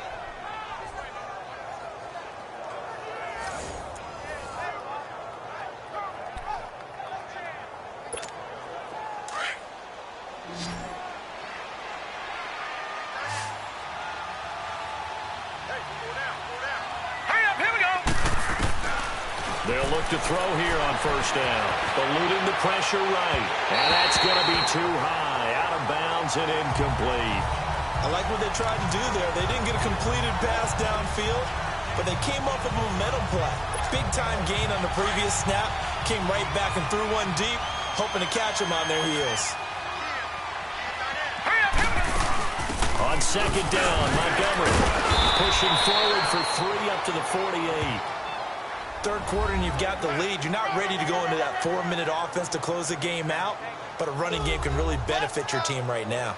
Speaker 2: They'll look to throw here on first down. Eluding the pressure right. And that's going to be too high. Out of bounds and incomplete.
Speaker 5: I like what they tried to do there. They didn't get a completed pass downfield, but they came up with a momentum play. Big-time gain on the previous snap. Came right back and threw one deep, hoping to catch them on their heels.
Speaker 2: On second down, Montgomery pushing forward for 3 up to the 48.
Speaker 5: Third quarter and you've got the lead. You're not ready to go into that 4-minute offense to close the game out, but a running game can really benefit your team right now.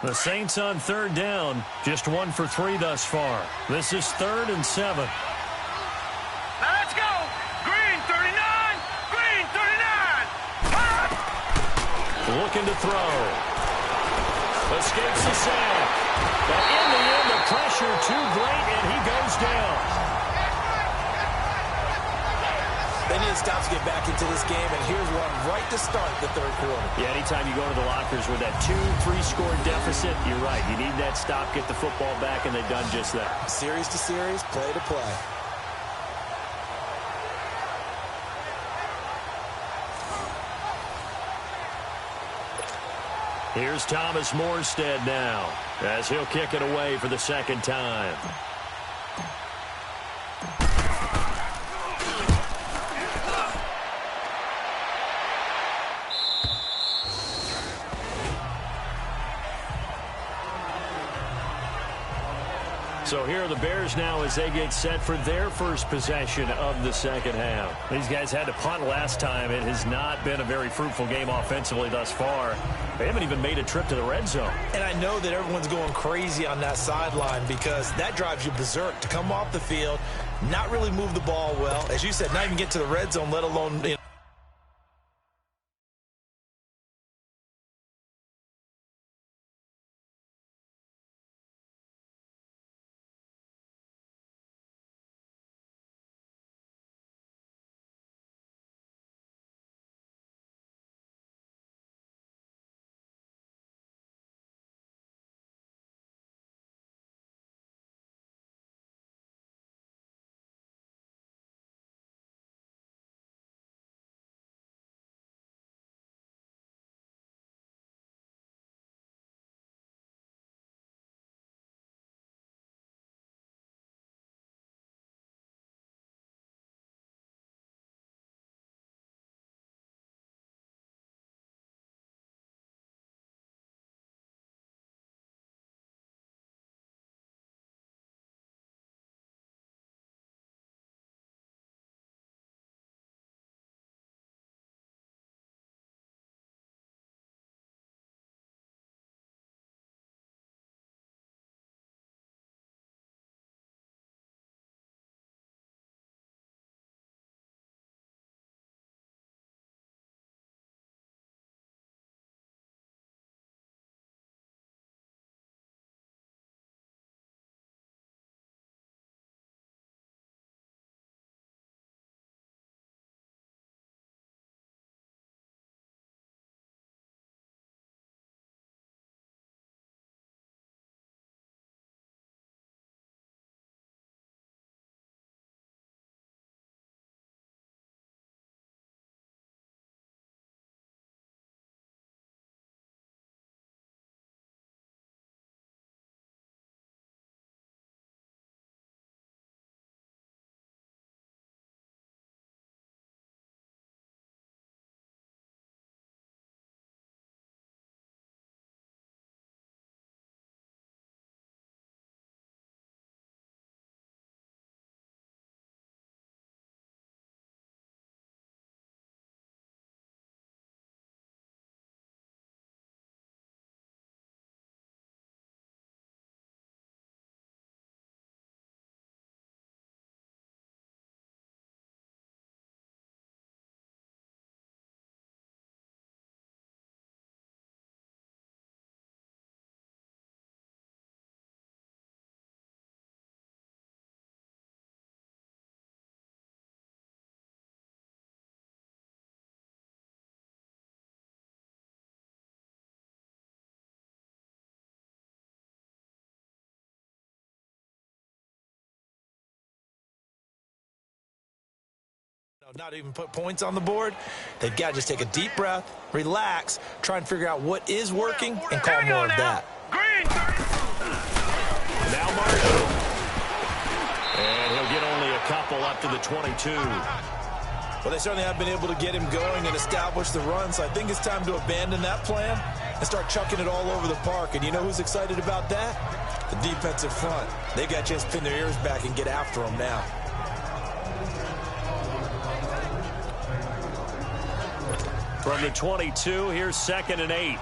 Speaker 2: The Saints on third down, just 1 for 3 thus far. This is 3rd and 7.
Speaker 4: Now let's go. Green 39. Green 39.
Speaker 2: Looking to throw. Escapes the sack. But in the end, the pressure too great, and he goes down.
Speaker 5: They need to stop to get back into this game, and here's one right to start the third quarter.
Speaker 2: Yeah, anytime you go to the lockers with that 2-3-score deficit, you're right. You need that stop, get the football back, and they've done just that.
Speaker 5: Series to series, play to play.
Speaker 2: Here's Thomas Morstead now, as he'll kick it away for the second time. So here are the Bears now as they get set for their first possession of the second half. These guys had to punt last time. It has not been a very fruitful game offensively thus far. They haven't even made a trip to the red zone.
Speaker 5: And I know that everyone's going crazy on that sideline because that drives you berserk to come off the field, not really move the ball well. As you said, not even get to the red zone, let alone Not even put points on the board. They've got to just take a deep breath, relax, try and figure out what is working, and call more of that.
Speaker 4: Green.
Speaker 2: Now Marshall. And he'll get only a couple up to the 22.
Speaker 5: Well, they certainly have been able to get him going and establish the run, so I think it's time to abandon that plan and start chucking it all over the park. And you know who's excited about that? The defensive front. They've got a chance to pin their ears back and get after him now.
Speaker 2: From the 22, here's 2nd and 8.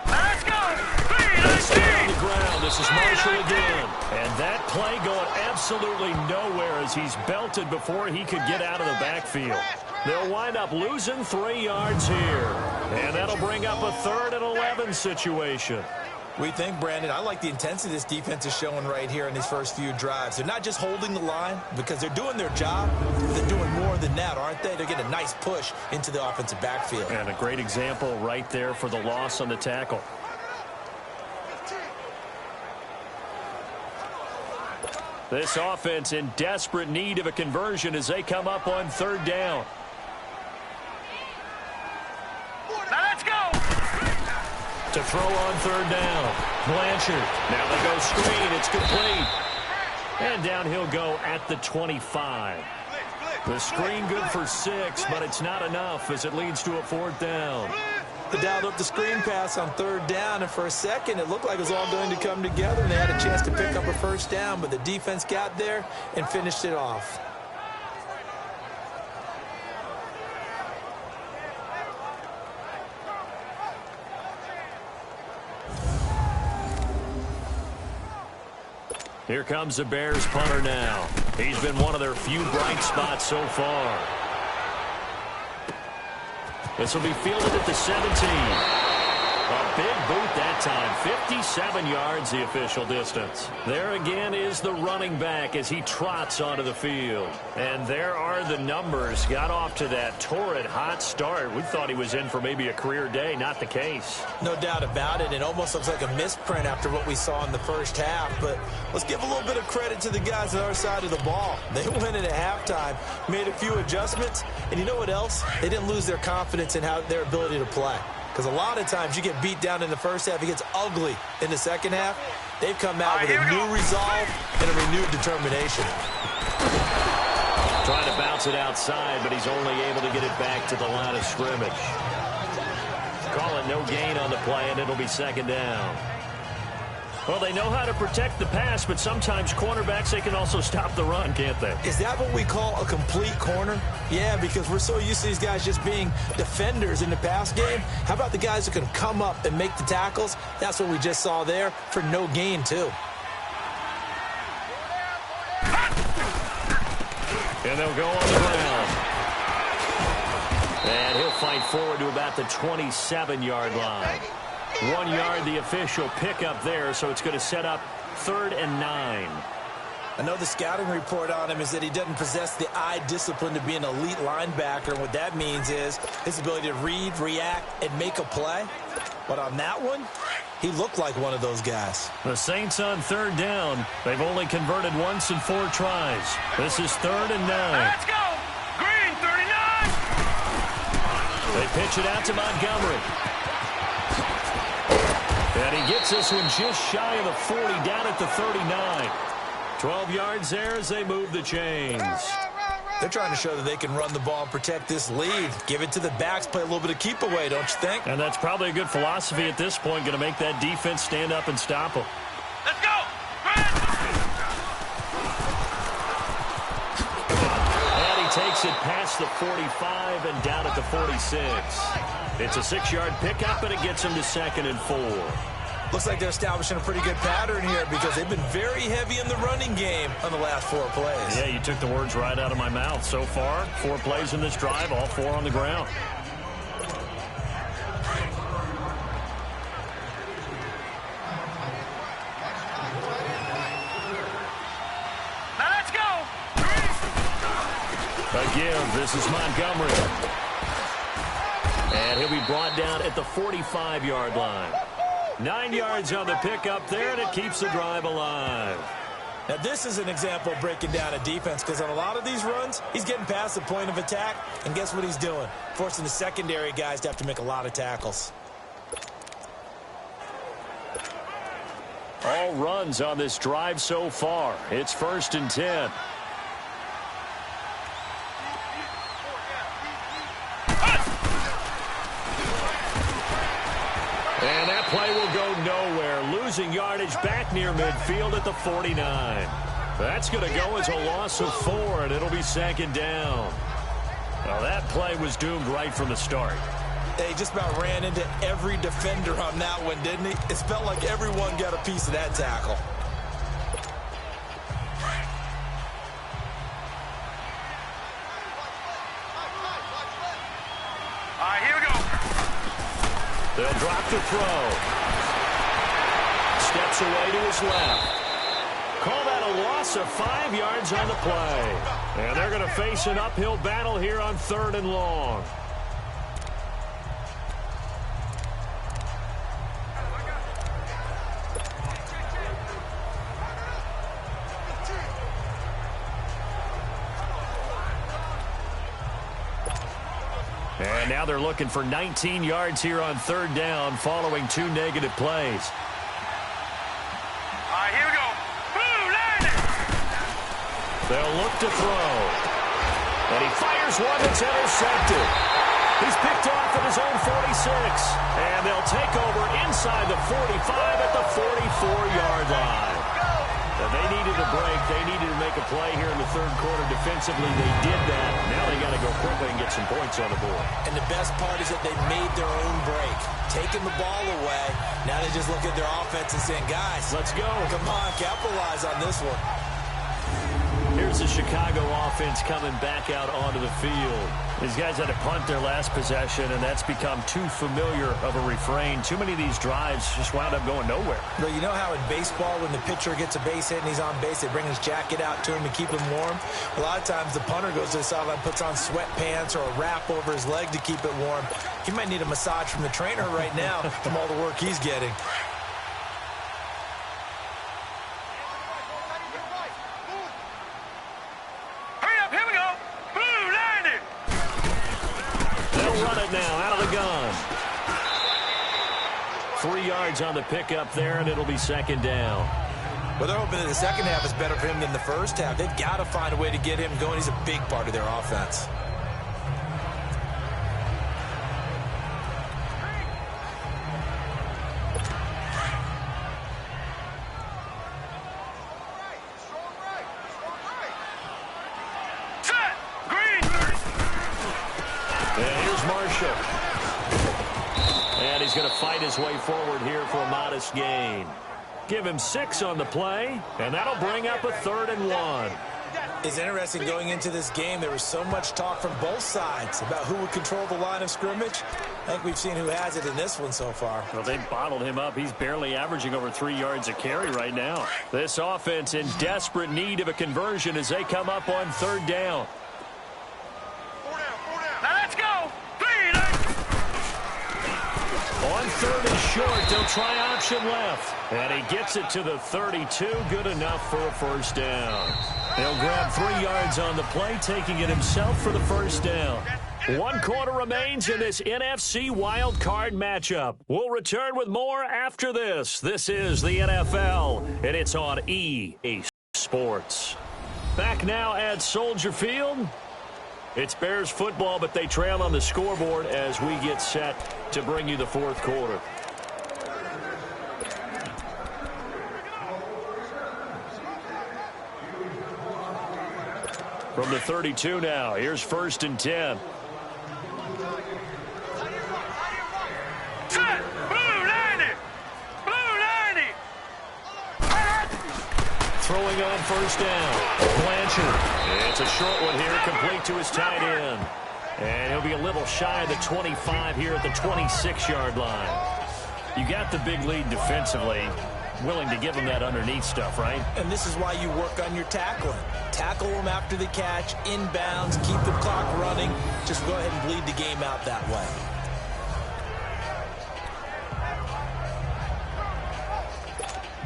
Speaker 4: Let's go.
Speaker 2: On the ground, this is Marshall again. And that play going absolutely nowhere as he's belted before he could get out of the backfield. They'll wind up losing 3 yards here. And that'll bring up a 3rd and 11 situation.
Speaker 5: We think, Brandon, I like the intensity this defense is showing right here in these first few drives. They're not just holding the line because they're doing their job. They're doing more than that, aren't they? They're getting a nice push into the offensive backfield.
Speaker 2: And a great example right there for the loss on the tackle. This offense in desperate need of a conversion as they come up on 3rd down.
Speaker 4: Let's go.
Speaker 2: To throw on 3rd down. Blanchard. Now they go screen. It's complete. And down he'll go at the 25. The screen good for 6, but it's not enough as it leads to a 4th down.
Speaker 5: They dialed up the screen pass on 3rd down, and for a second it looked like it was all going to come together, and they had a chance to pick up a 1st down, but the defense got there and finished it off.
Speaker 2: Here comes the Bears punter now. He's been one of their few bright spots so far. This will be fielded at the 17. A big boot that time. 57 yards the official distance. There again is the running back as he trots onto the field. And there are the numbers. Got off to that torrid hot start. We thought he was in for maybe a career day. Not the case.
Speaker 5: No doubt about it. It almost looks like a misprint after what we saw in the first half. But let's give a little bit of credit to the guys on our side of the ball. They went in at halftime, made a few adjustments. And you know what else? They didn't lose their confidence in their ability to play. Because a lot of times you get beat down in the first half, it gets ugly in the second half. They've come out with a new resolve and a renewed determination.
Speaker 2: Trying to bounce it outside, but he's only able to get it back to the line of scrimmage. Call it no gain on the play, and it'll be 2nd down. Well, they know how to protect the pass, but sometimes cornerbacks, they can also stop the run, can't they?
Speaker 5: Is that what we call a complete corner? Yeah, because we're so used to these guys just being defenders in the pass game. How about the guys who can come up and make the tackles? That's what we just saw there for no gain, too.
Speaker 2: And they'll go on the ground. And he'll fight forward to about the 27-yard line. 1 yard, the official pickup there, so it's going to set up 3rd and 9.
Speaker 5: I know the scouting report on him is that he doesn't possess the eye discipline to be an elite linebacker. And what that means is his ability to read, react, and make a play. But on that one, he looked like one of those guys.
Speaker 2: The Saints on 3rd down. They've only converted once in 4 tries. This is 3rd and 9.
Speaker 4: Let's go. Green 39.
Speaker 2: They pitch it out to Montgomery. And he gets this one just shy of the 40, down at the 39. 12 yards there as they move the chains.
Speaker 5: They're trying to show that they can run the ball and protect this lead. Give it to the backs, play a little bit of keep away, don't you think?
Speaker 2: And that's probably a good philosophy at this point, going to make that defense stand up and stop them.
Speaker 4: Let's go.
Speaker 2: And he takes it past the 45 and down at the 46. It's a 6-yard pickup, and it gets him to 2nd and 4.
Speaker 5: Looks like they're establishing a pretty good pattern here because they've been very heavy in the running game on the last 4 plays.
Speaker 2: Yeah, you took the words right out of my mouth. So far, 4 plays in this drive, all 4 on the ground.
Speaker 4: Now let's go.
Speaker 2: Again, this is Montgomery. And he'll be brought down at the 45-yard line. 9 yards on the pickup there, and it keeps the drive alive.
Speaker 5: Now, this is an example of breaking down a defense because on a lot of these runs, he's getting past the point of attack, and guess what he's doing? Forcing the secondary guys to have to make a lot of tackles.
Speaker 2: All runs on this drive so far. It's 1st and 10. And that play will go nowhere. Losing yardage back near midfield at the 49. That's going to go as a loss of 4, and it'll be 2nd down. Well, that play was doomed right from the start.
Speaker 5: They just about ran into every defender on that one, didn't he? It felt like everyone got a piece of that tackle.
Speaker 4: All right, here we go.
Speaker 2: They'll drop the throw. Steps away to his left. Call that a loss of 5 yards on the play. And they're going to face an uphill battle here on 3rd and long. And now they're looking for 19 yards here on 3rd down following 2 negative plays.
Speaker 4: All right, here we go. Blue, landing.
Speaker 2: They'll look to throw. And he fires one that's intercepted. He's picked off at his own 46. And they'll take over inside the 45 at the 44-yard line. Now, they needed a break. They needed to make a play here in the 3rd quarter. Defensively, they did that. Now they got to go quickly and get some points on the board.
Speaker 5: And the best part is that they made their own break. Taking the ball away. Now they just look at their offense and saying, guys,
Speaker 2: let's go.
Speaker 5: Come on, capitalize on this one.
Speaker 2: Here's the Chicago offense coming back out onto the field. These guys had to punt their last possession, and that's become too familiar of a refrain. Too many of these drives just wound up going nowhere.
Speaker 5: But you know how in baseball, when the pitcher gets a base hit and he's on base, they bring his jacket out to him to keep him warm? A lot of times the punter goes to the sideline, puts on sweatpants or a wrap over his leg to keep it warm. He might need a massage from the trainer right now from all the work he's getting.
Speaker 2: Now out of the gun. 3 yards on the pickup there, and it'll be 2nd down.
Speaker 5: Well, they're hoping that the second half is better for him than the first half. They've got to find a way to get him going. He's a big part of their offense.
Speaker 2: And he's going to fight his way forward here for a modest gain. Give him 6 on the play, and that'll bring up a 3rd and 1.
Speaker 5: It's interesting going into this game. There was so much talk from both sides about who would control the line of scrimmage. I think we've seen who has it in this one so far.
Speaker 2: Well, they bottled him up. He's barely averaging over 3 yards a carry right now. This offense in desperate need of a conversion as they come up on 3rd down.
Speaker 4: Now let's go.
Speaker 2: On 3rd and short, they'll try option left. And he gets it to the 32. Good enough for a 1st down. He'll grab 3 yards on the play, taking it himself for the 1st down. 1 quarter remains in this NFC wild card matchup. We'll return with more after this. This is the NFL, and it's on EA Sports. Back now at Soldier Field. It's Bears football, but they trail on the scoreboard as we get set to bring you the 4th quarter. From the 32 now, here's 1st and 10.
Speaker 4: Set! Blue 90! Blue 90!
Speaker 2: Throwing on 1st down. Blanchard. It's a short one here, complete to his tight end. And he'll be a little shy of the 25 here at the 26-yard line. You got the big lead defensively. Willing to give him that underneath stuff, right?
Speaker 5: And this is why you work on your tackling. Tackle them after the catch, inbounds, keep the clock running. Just go ahead and bleed the game out that way.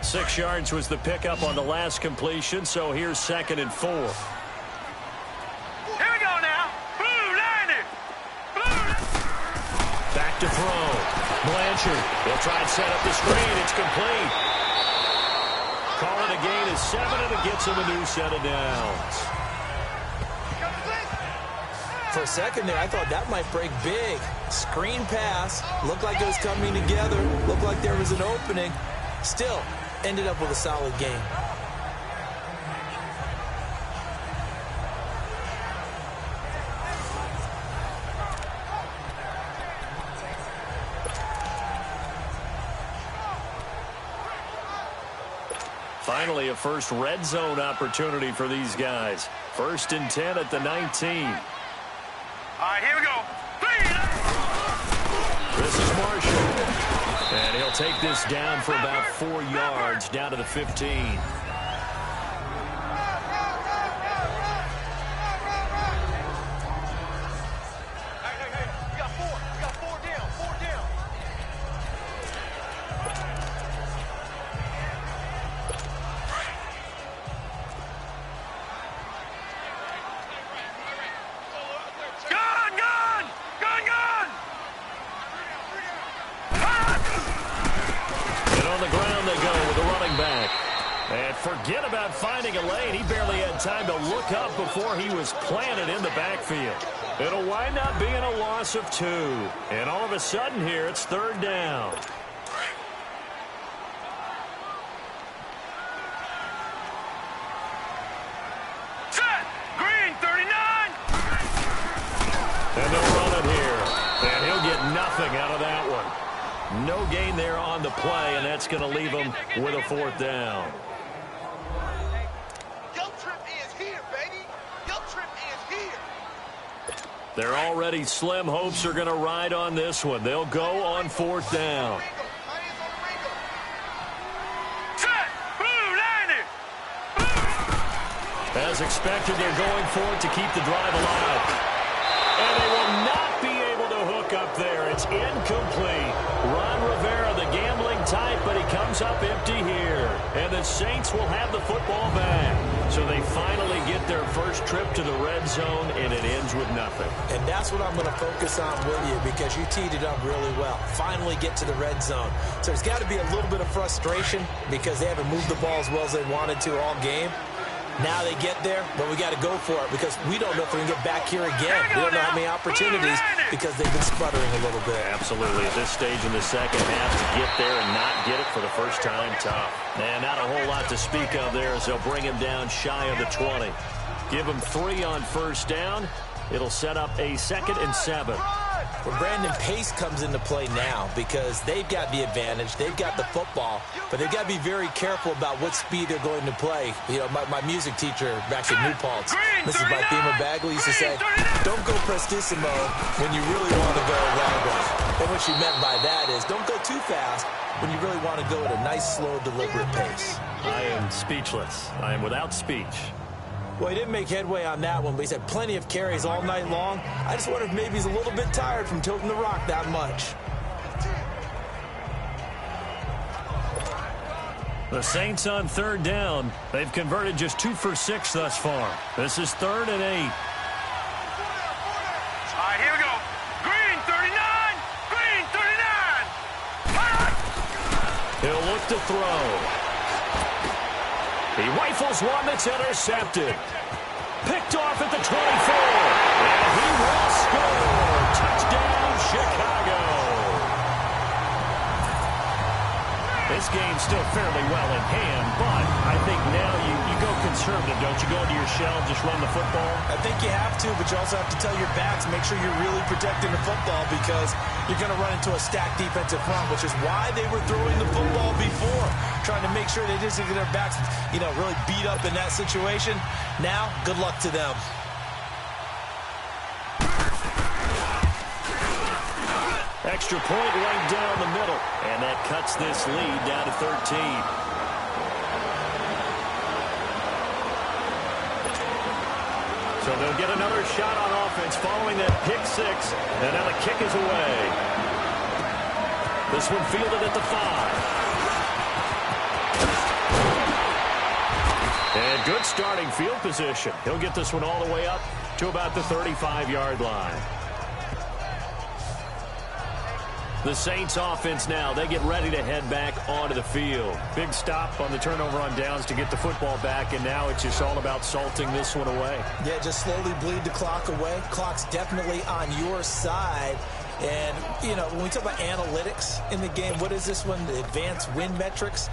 Speaker 2: 6 yards was the pickup on the last completion, so here's 2nd and 4.
Speaker 4: Here we go now. Blue 90. Blue.
Speaker 2: Back to throw. Blanchard will try and set up the screen. It's complete. Call it a gain of 7, and it gets him a new set of downs.
Speaker 3: For a second there, I thought that might break big. Screen pass. Looked like it was coming together. Looked like there was an opening. Still, ended up with a solid game.
Speaker 2: Finally, a first red zone opportunity for these guys. 1st and 10 at the 19.
Speaker 4: All right, here we go. 3.
Speaker 2: This is Marshall. And he'll take this down for about 4 yards, down to the 15. Forget about finding a lane. He barely had time to look up before he was planted in the backfield. It'll wind up being a loss of 2. And all of a sudden here, it's 3rd down.
Speaker 4: Set. Green 39.
Speaker 2: And they'll run it here. And he'll get nothing out of that one. No gain there on the play, and that's going to leave him with a 4th down. Their already slim hopes are going to ride on this one. They'll go on 4th down.
Speaker 4: Set. Blue 90.
Speaker 2: As expected, they're going for it to keep the drive alive. And they will not be able to hook up there. It's incomplete. Ron Rivera, the gambling type, but he comes up empty here. And the Saints will have the football back. So they finally get their first trip to the red zone, and it ends with nothing.
Speaker 3: And that's what I'm going to focus on with you, because you teed it up really well. Finally get to the red zone. So there's got to be a little bit of frustration because they haven't moved the ball as well as they wanted to all game. Now they get there, but we got to go for it because we don't know if we can get back here again. We don't know how many opportunities because they've been sputtering a little bit.
Speaker 2: Absolutely. At this stage in the second half, to get there and not get it for the first time, tough. And not a whole lot to speak of there as they'll bring him down shy of the 20. Give him 3 on 1st down. It'll set up a 2nd and 7.
Speaker 3: Well, Brandon, pace comes into play now because they've got the advantage. They've got the football, but they've got to be very careful about what speed they're going to play. You know, my music teacher back at New Paltz, Mrs. Bythema Bagley, used to say, don't go prestissimo when you really want to go raga. And what she meant by that is don't go too fast when you really want to go at a nice, slow, deliberate pace.
Speaker 2: I am speechless. I am without speech.
Speaker 3: Well, he didn't make headway on that one, but he's had plenty of carries all night long. I just wonder if maybe he's a little bit tired from tilting the rock that much.
Speaker 2: The Saints on 3rd down. They've converted just 2 for 6 thus far. This is 3rd and 8.
Speaker 4: All right, here we go. Green 39. Green 39.
Speaker 2: He'll look to throw. He rifles one that's intercepted. Picked off at the 24. And he will score. Touchdown, Chicago. This game's still fairly well in hand, but I think now you go conservative, don't you? Go into your shell, just run the football?
Speaker 3: I think you have to, but you also have to tell your backs, make sure you're really protecting the football because you're going to run into a stacked defensive front, which is why they were throwing the football before, trying to make sure they didn't get their backs, really beat up in that situation. Now, good luck to them.
Speaker 2: Extra point right down the middle, and that cuts this lead down to 13. So they'll get another shot on offense following that pick 6, and now the kick is away. This one fielded at the 5. And good starting field position. He'll get this one all the way up to about the 35-yard line. The Saints offense now, they get ready to head back onto the field. Big stop on the turnover on downs to get the football back, and now it's just all about salting this one away.
Speaker 5: Yeah, just slowly bleed the clock away. Clock's definitely on your side. And, you know, when we talk about analytics in the game, what is this one? The advanced win metrics?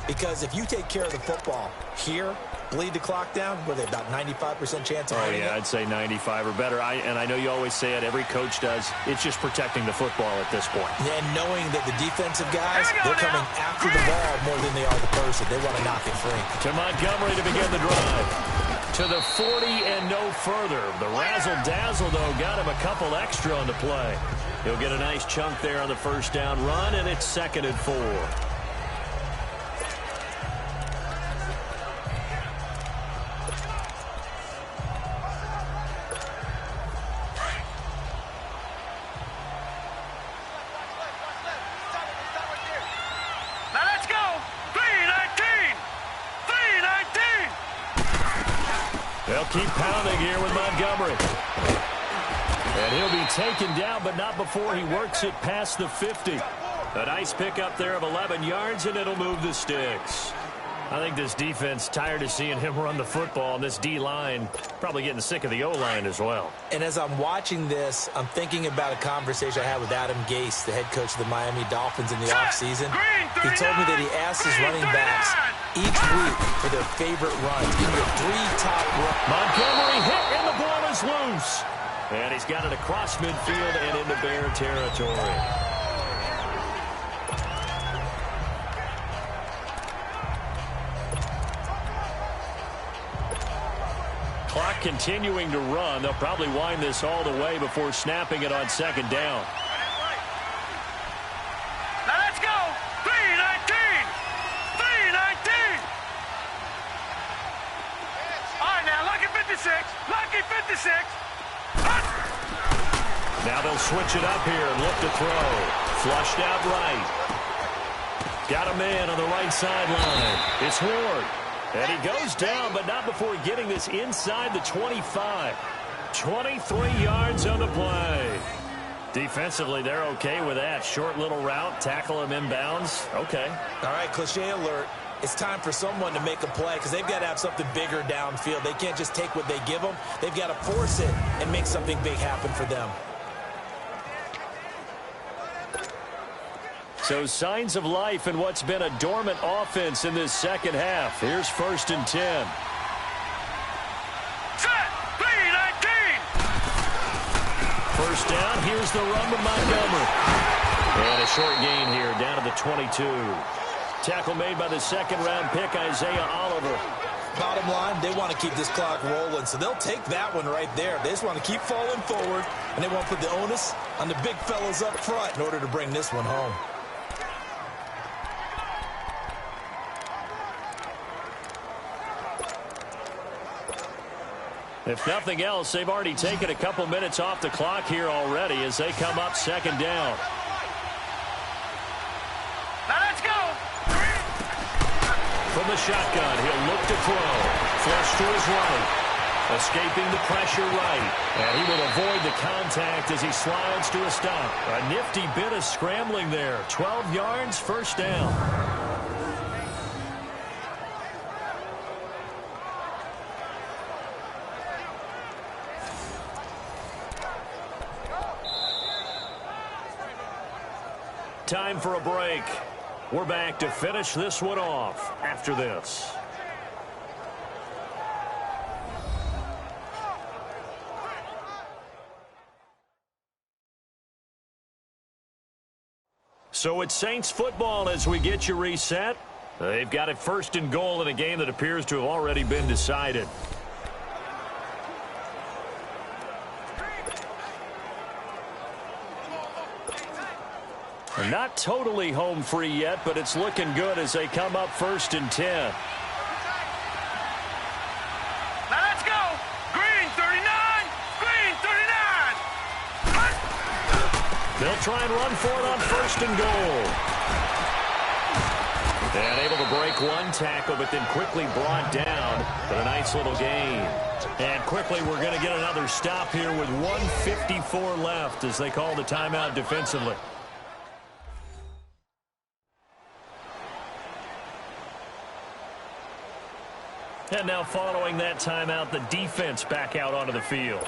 Speaker 5: Because if you take care of the football here, bleed the clock down, were they about 95% chance of winning it?
Speaker 2: I'd say 95 or better. And I know you always say it, every coach does. It's just protecting the football at this point.
Speaker 5: And knowing that the defensive guys, they're coming after the ball more than they are the person. They want to knock it free.
Speaker 2: To Montgomery to begin the drive. To the 40 and no further. The razzle-dazzle, though, got him a couple extra on the play. He'll get a nice chunk there on the first down run, and it's 2nd and 4. They'll keep pounding here with Montgomery. And he'll be taken down, but not before he works it past the 50. A nice pickup there of 11 yards, and it'll move the sticks. I think this defense tired of seeing him run the football, and this D-line probably getting sick of the O-line as well.
Speaker 5: And as I'm watching this, I'm thinking about a conversation I had with Adam Gase, the head coach of the Miami Dolphins in the offseason. He told me that he asked his running backs each week for their favorite runs. Give me 3 top runs.
Speaker 2: Montgomery hit, and the ball is loose. And he's got it across midfield and into Bear territory. Clock continuing to run. They'll probably wind this all the way before snapping it on 2nd down.
Speaker 4: Now let's go. 3-19. 3-19. All right, now, lucky 56. Lucky 56.
Speaker 2: Now they'll switch it up here and look to throw. Flushed out right. Got a man on the right sideline. It's Ward. And he goes down, but not before getting this inside the 25. 23 yards on the play. Defensively, they're okay with that. Short little route, tackle him inbounds. Okay.
Speaker 5: All right, cliche alert. It's time for someone to make a play because they've got to have something bigger downfield. They can't just take what they give them. They've got to force it and make something big happen for them.
Speaker 2: So signs of life in what's been a dormant offense in this second half. Here's 1st and 10.
Speaker 4: Set. 3-19.
Speaker 2: First down. Here's the run to Montgomery. And a short gain here down to the 22. Tackle made by the 2nd-round pick, Isaiah Oliver.
Speaker 5: Bottom line, they want to keep this clock rolling, so they'll take that one right there. They just want to keep falling forward, and they want to put the onus on the big fellas up front in order to bring this one home.
Speaker 2: If nothing else, they've already taken a couple minutes off the clock here already as they come up 2nd down.
Speaker 4: Now let's go.
Speaker 2: From the shotgun, he'll look to throw. Flush to his right. Escaping the pressure right. And he will avoid the contact as he slides to a stop. A nifty bit of scrambling there. 12 yards, 1st down. Time for a break. We're back to finish this one off after this. So it's Saints football as we get you reset. They've got it 1st and goal in a game that appears to have already been decided. They're not totally home free yet, but it's looking good as they come up 1st and 10.
Speaker 4: Now let's go. Green 39. Green 39.
Speaker 2: They'll try and run for it on 1st and goal. And able to break one tackle, but then quickly brought down. But a nice little gain. And quickly we're going to get another stop here with 1:54 left as they call the timeout defensively. And now following that timeout, the defense back out onto the field.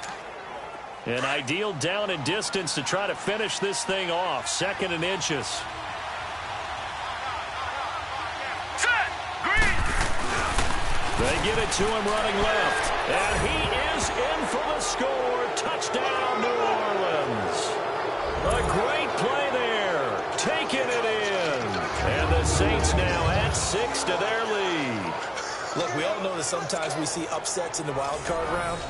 Speaker 2: An ideal down and distance to try to finish this thing off. 2nd and inches. They get it to him running left. And he is in for the score. Touchdown, New Orleans. A great play there. Taking it in. And the Saints now add 6 to their lead.
Speaker 5: Look, we all know that sometimes we see upsets in the wild card round.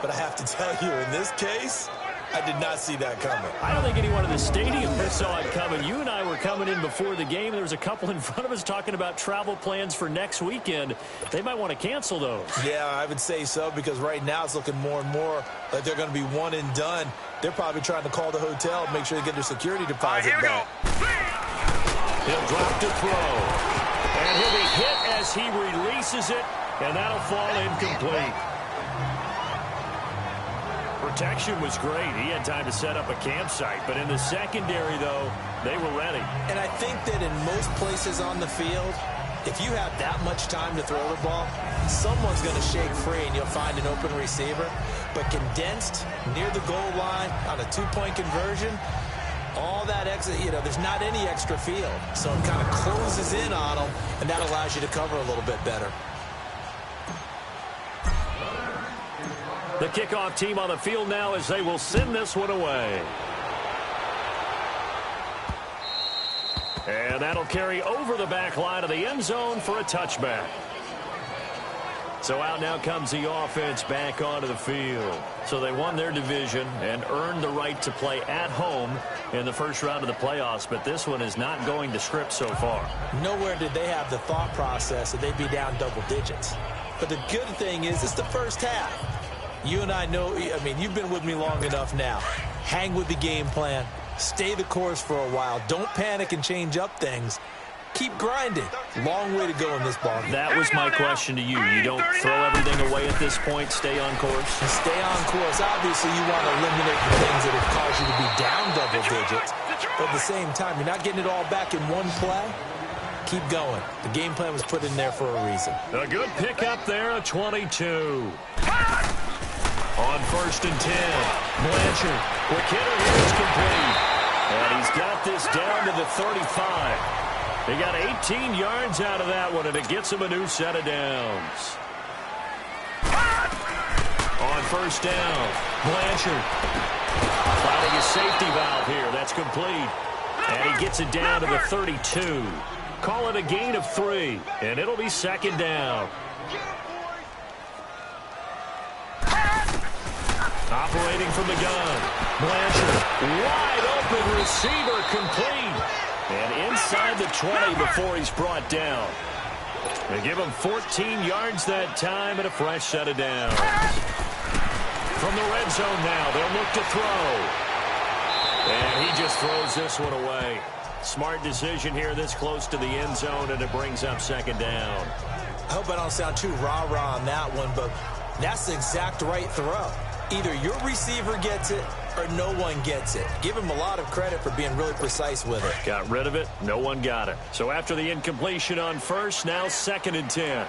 Speaker 5: But I have to tell you, in this case, I did not see that coming.
Speaker 2: I don't think anyone in the stadium saw it coming. You and I were coming in before the game. There was a couple in front of us talking about travel plans for next weekend. They might want to cancel those.
Speaker 5: Yeah, I would say so, because right now it's looking more and more like they're going to be one and done. They're probably trying to call the hotel, make sure they get their security deposit back.
Speaker 2: He'll drop to throw. And he'll be hit as he releases it, and that'll fall incomplete. Protection was great. He had time to set up a campsite. But in the secondary, though, they were ready.
Speaker 5: And I think that in most places on the field, if you have that much time to throw the ball, someone's going to shake free and you'll find an open receiver. But condensed near the goal line on a 2-point conversion, all that extra, there's not any extra field. So it kind of closes in on them, and that allows you to cover a little bit better.
Speaker 2: The kickoff team on the field now as they will send this one away. And that'll carry over the back line of the end zone for a touchback. So out now comes the offense back onto the field. So they won their division and earned the right to play at home in the first round of the playoffs. But this one is not going to script so far.
Speaker 5: Nowhere did they have the thought process that they'd be down double digits. But the good thing is it's the first half. You and I know, you've been with me long enough now. Hang with the game plan. Stay the course for a while. Don't panic and change up things. Keep grinding. Long way to go in this ball game.
Speaker 2: That was my question to you. You don't throw everything away at this point. Stay on course.
Speaker 5: And stay on course. Obviously, you want to eliminate the things that have caused you to be down double digits. But at the same time, you're not getting it all back in one play. Keep going. The game plan was put in there for a reason.
Speaker 2: A good pickup there, a 22. On 1st and 10, Blanchard. Quick hitter here is complete. And he's got this down to the 35. He got 18 yards out of that one, and it gets him a new set of downs. On 1st down, Blanchard. Finding his safety valve here. That's complete. And he gets it down to the 32. Call it a gain of 3, and it'll be 2nd down. Operating from the gun. Blanchard. Wide open receiver complete. And inside the 20 before he's brought down. They give him 14 yards that time and a fresh set of downs. From the red zone now, they'll look to throw. And he just throws this one away. Smart decision here this close to the end zone, and it brings up 2nd down.
Speaker 5: I hope I don't sound too rah-rah on that one, but that's the exact right throw. Either your receiver gets it or no one gets it. Give him a lot of credit for being really precise with it.
Speaker 2: Got rid of it. No one got it. So after the incompletion on 1st, now 2nd and 10.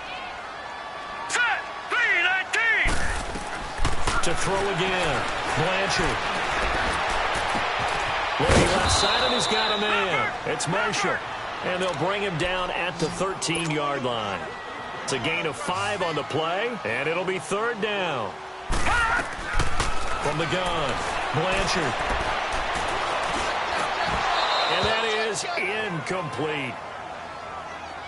Speaker 4: Set, 3-19.
Speaker 2: To throw again. Blanchard. Looking left side, and he's got a man. It's Marshall. And they'll bring him down at the 13-yard line. It's a gain of 5 on the play, and it'll be 3rd down. From the gun, Blanchard. And that is incomplete.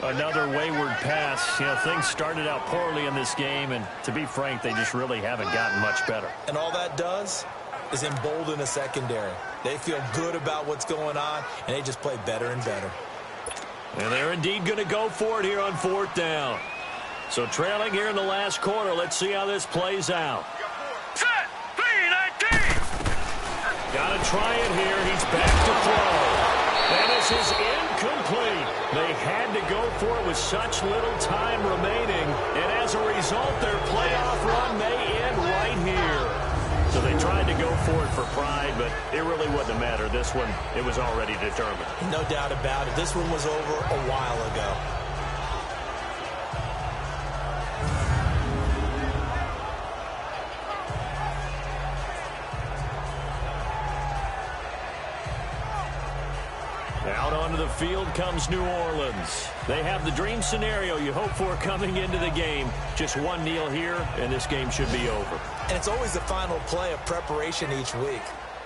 Speaker 2: Another wayward pass. Things started out poorly in this game, and to be frank, they just really haven't gotten much better.
Speaker 5: And all that does is embolden a secondary. They feel good about what's going on, and they just play better and better.
Speaker 2: And they're indeed going to go for it here on 4th down. So trailing here in the last quarter, let's see how this plays out.
Speaker 4: Set, 3-19.
Speaker 2: Got to try it here. He's back to throw. And this is incomplete. They had to go for it with such little time remaining. And as a result, their playoff run may end right here. So they tried to go for it for pride, but it really wouldn't have mattered. This one, it was already determined.
Speaker 3: No doubt about it. This one was over a while ago.
Speaker 2: Out onto the field comes New Orleans. They have the dream scenario you hope for coming into the game. Just one kneel here, and this game should be over.
Speaker 3: And it's always the final play of preparation each week.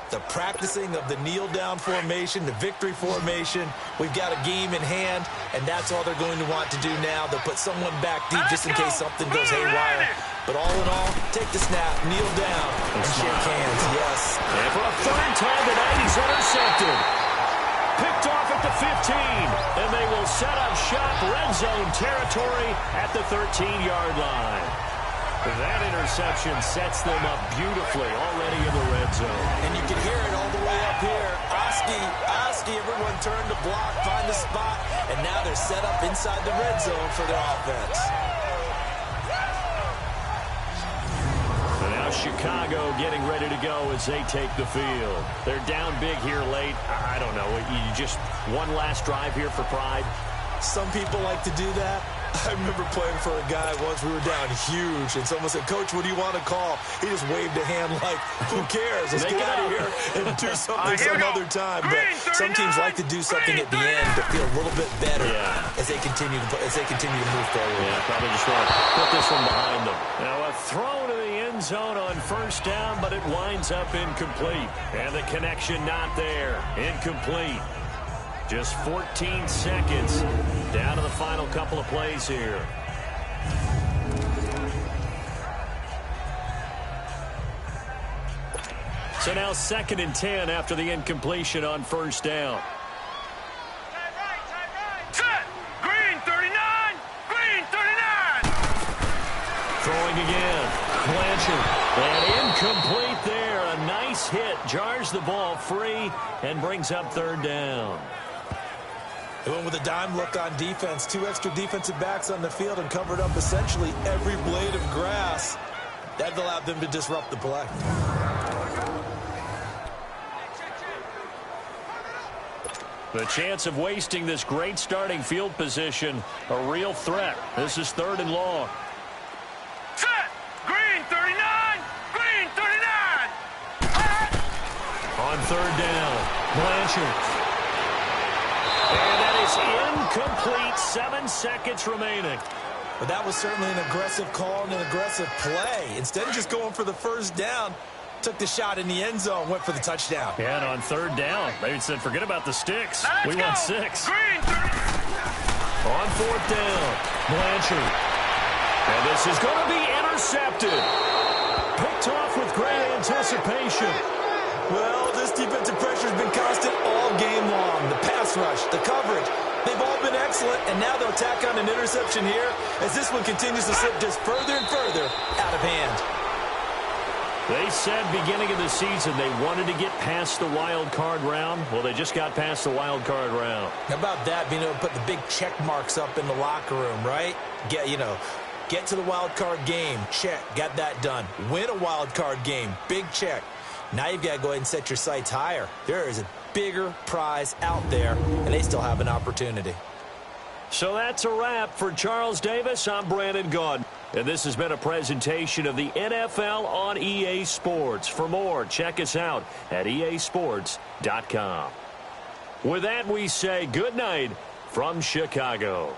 Speaker 3: The practicing of the kneel-down formation, the victory formation. We've got a game in hand, and that's all they're going to want to do now. They'll put someone back deep just in case something goes haywire. But all in all, take the snap, kneel down, and shake hands. Yes.
Speaker 2: And for a third time tonight, he's intercepted. Picked off at the 15, and they will set up shop red zone territory at the 13-yard line. That interception sets them up beautifully already in the red zone.
Speaker 3: And you can hear it all the way up here. Oski, everyone turned to block, find the spot, and now they're set up inside the red zone for their offense.
Speaker 2: And now Chicago getting ready to go as they take the field. They're down big here late. I don't know. You just one last drive here for pride.
Speaker 3: Some people like to do that. I remember playing for a guy once. We were down huge, and someone said, "Coach, what do you want to call?" He just waved a hand like, "Who cares? Let's get out of here and do something some other time." But some teams like to do something at the end to feel a little bit better as they continue to move forward.
Speaker 2: Yeah, probably just want to put this one behind them. Now a throw to the end zone on first down, but it winds up incomplete, and the connection not there. Incomplete. Just 14 seconds down to the final couple of plays here. So now 2nd and 10 after the incompletion on first down.
Speaker 4: Set! Green 39! Green 39!
Speaker 2: Throwing again. Blanchard. And incomplete there. A nice hit. Jars the ball free and brings up 3rd down.
Speaker 3: They went with a dime look on defense. 2 extra defensive backs on the field and covered up essentially every blade of grass. That allowed them to disrupt the play.
Speaker 2: The chance of wasting this great starting field position, a real threat. This is 3rd and long.
Speaker 4: Set! Green 39! Green 39!
Speaker 2: On 3rd down, Blanchard. And that is incomplete. 7 seconds remaining.
Speaker 3: But that was certainly an aggressive call and an aggressive play. Instead of just going for the first down, took the shot in the end zone, went for the touchdown.
Speaker 2: Yeah, and on 3rd down, they said, forget about the sticks. We want 6.
Speaker 4: Green 30.
Speaker 2: On 4th down, Blanchard. And this is going to be intercepted. Picked off with great anticipation.
Speaker 3: Well, this defensive pressure has been constant all game long. The pass rush, the coverage, they've all been excellent, and now they'll tack on an interception here as this one continues to slip just further and further out of hand.
Speaker 2: They said beginning of the season they wanted to get past the wild card round. Well, they just got past the wild card round.
Speaker 3: How about that, being able to put the big check marks up in the locker room, right? Get to the wild card game, check, got that done. Win a wild card game, big check. Now you've got to go ahead and set your sights higher. There is a bigger prize out there, and they still have an opportunity.
Speaker 2: So that's a wrap for Charles Davis. I'm Brandon Gaudin. And this has been a presentation of the NFL on EA Sports. For more, check us out at easports.com. With that, we say good night from Chicago.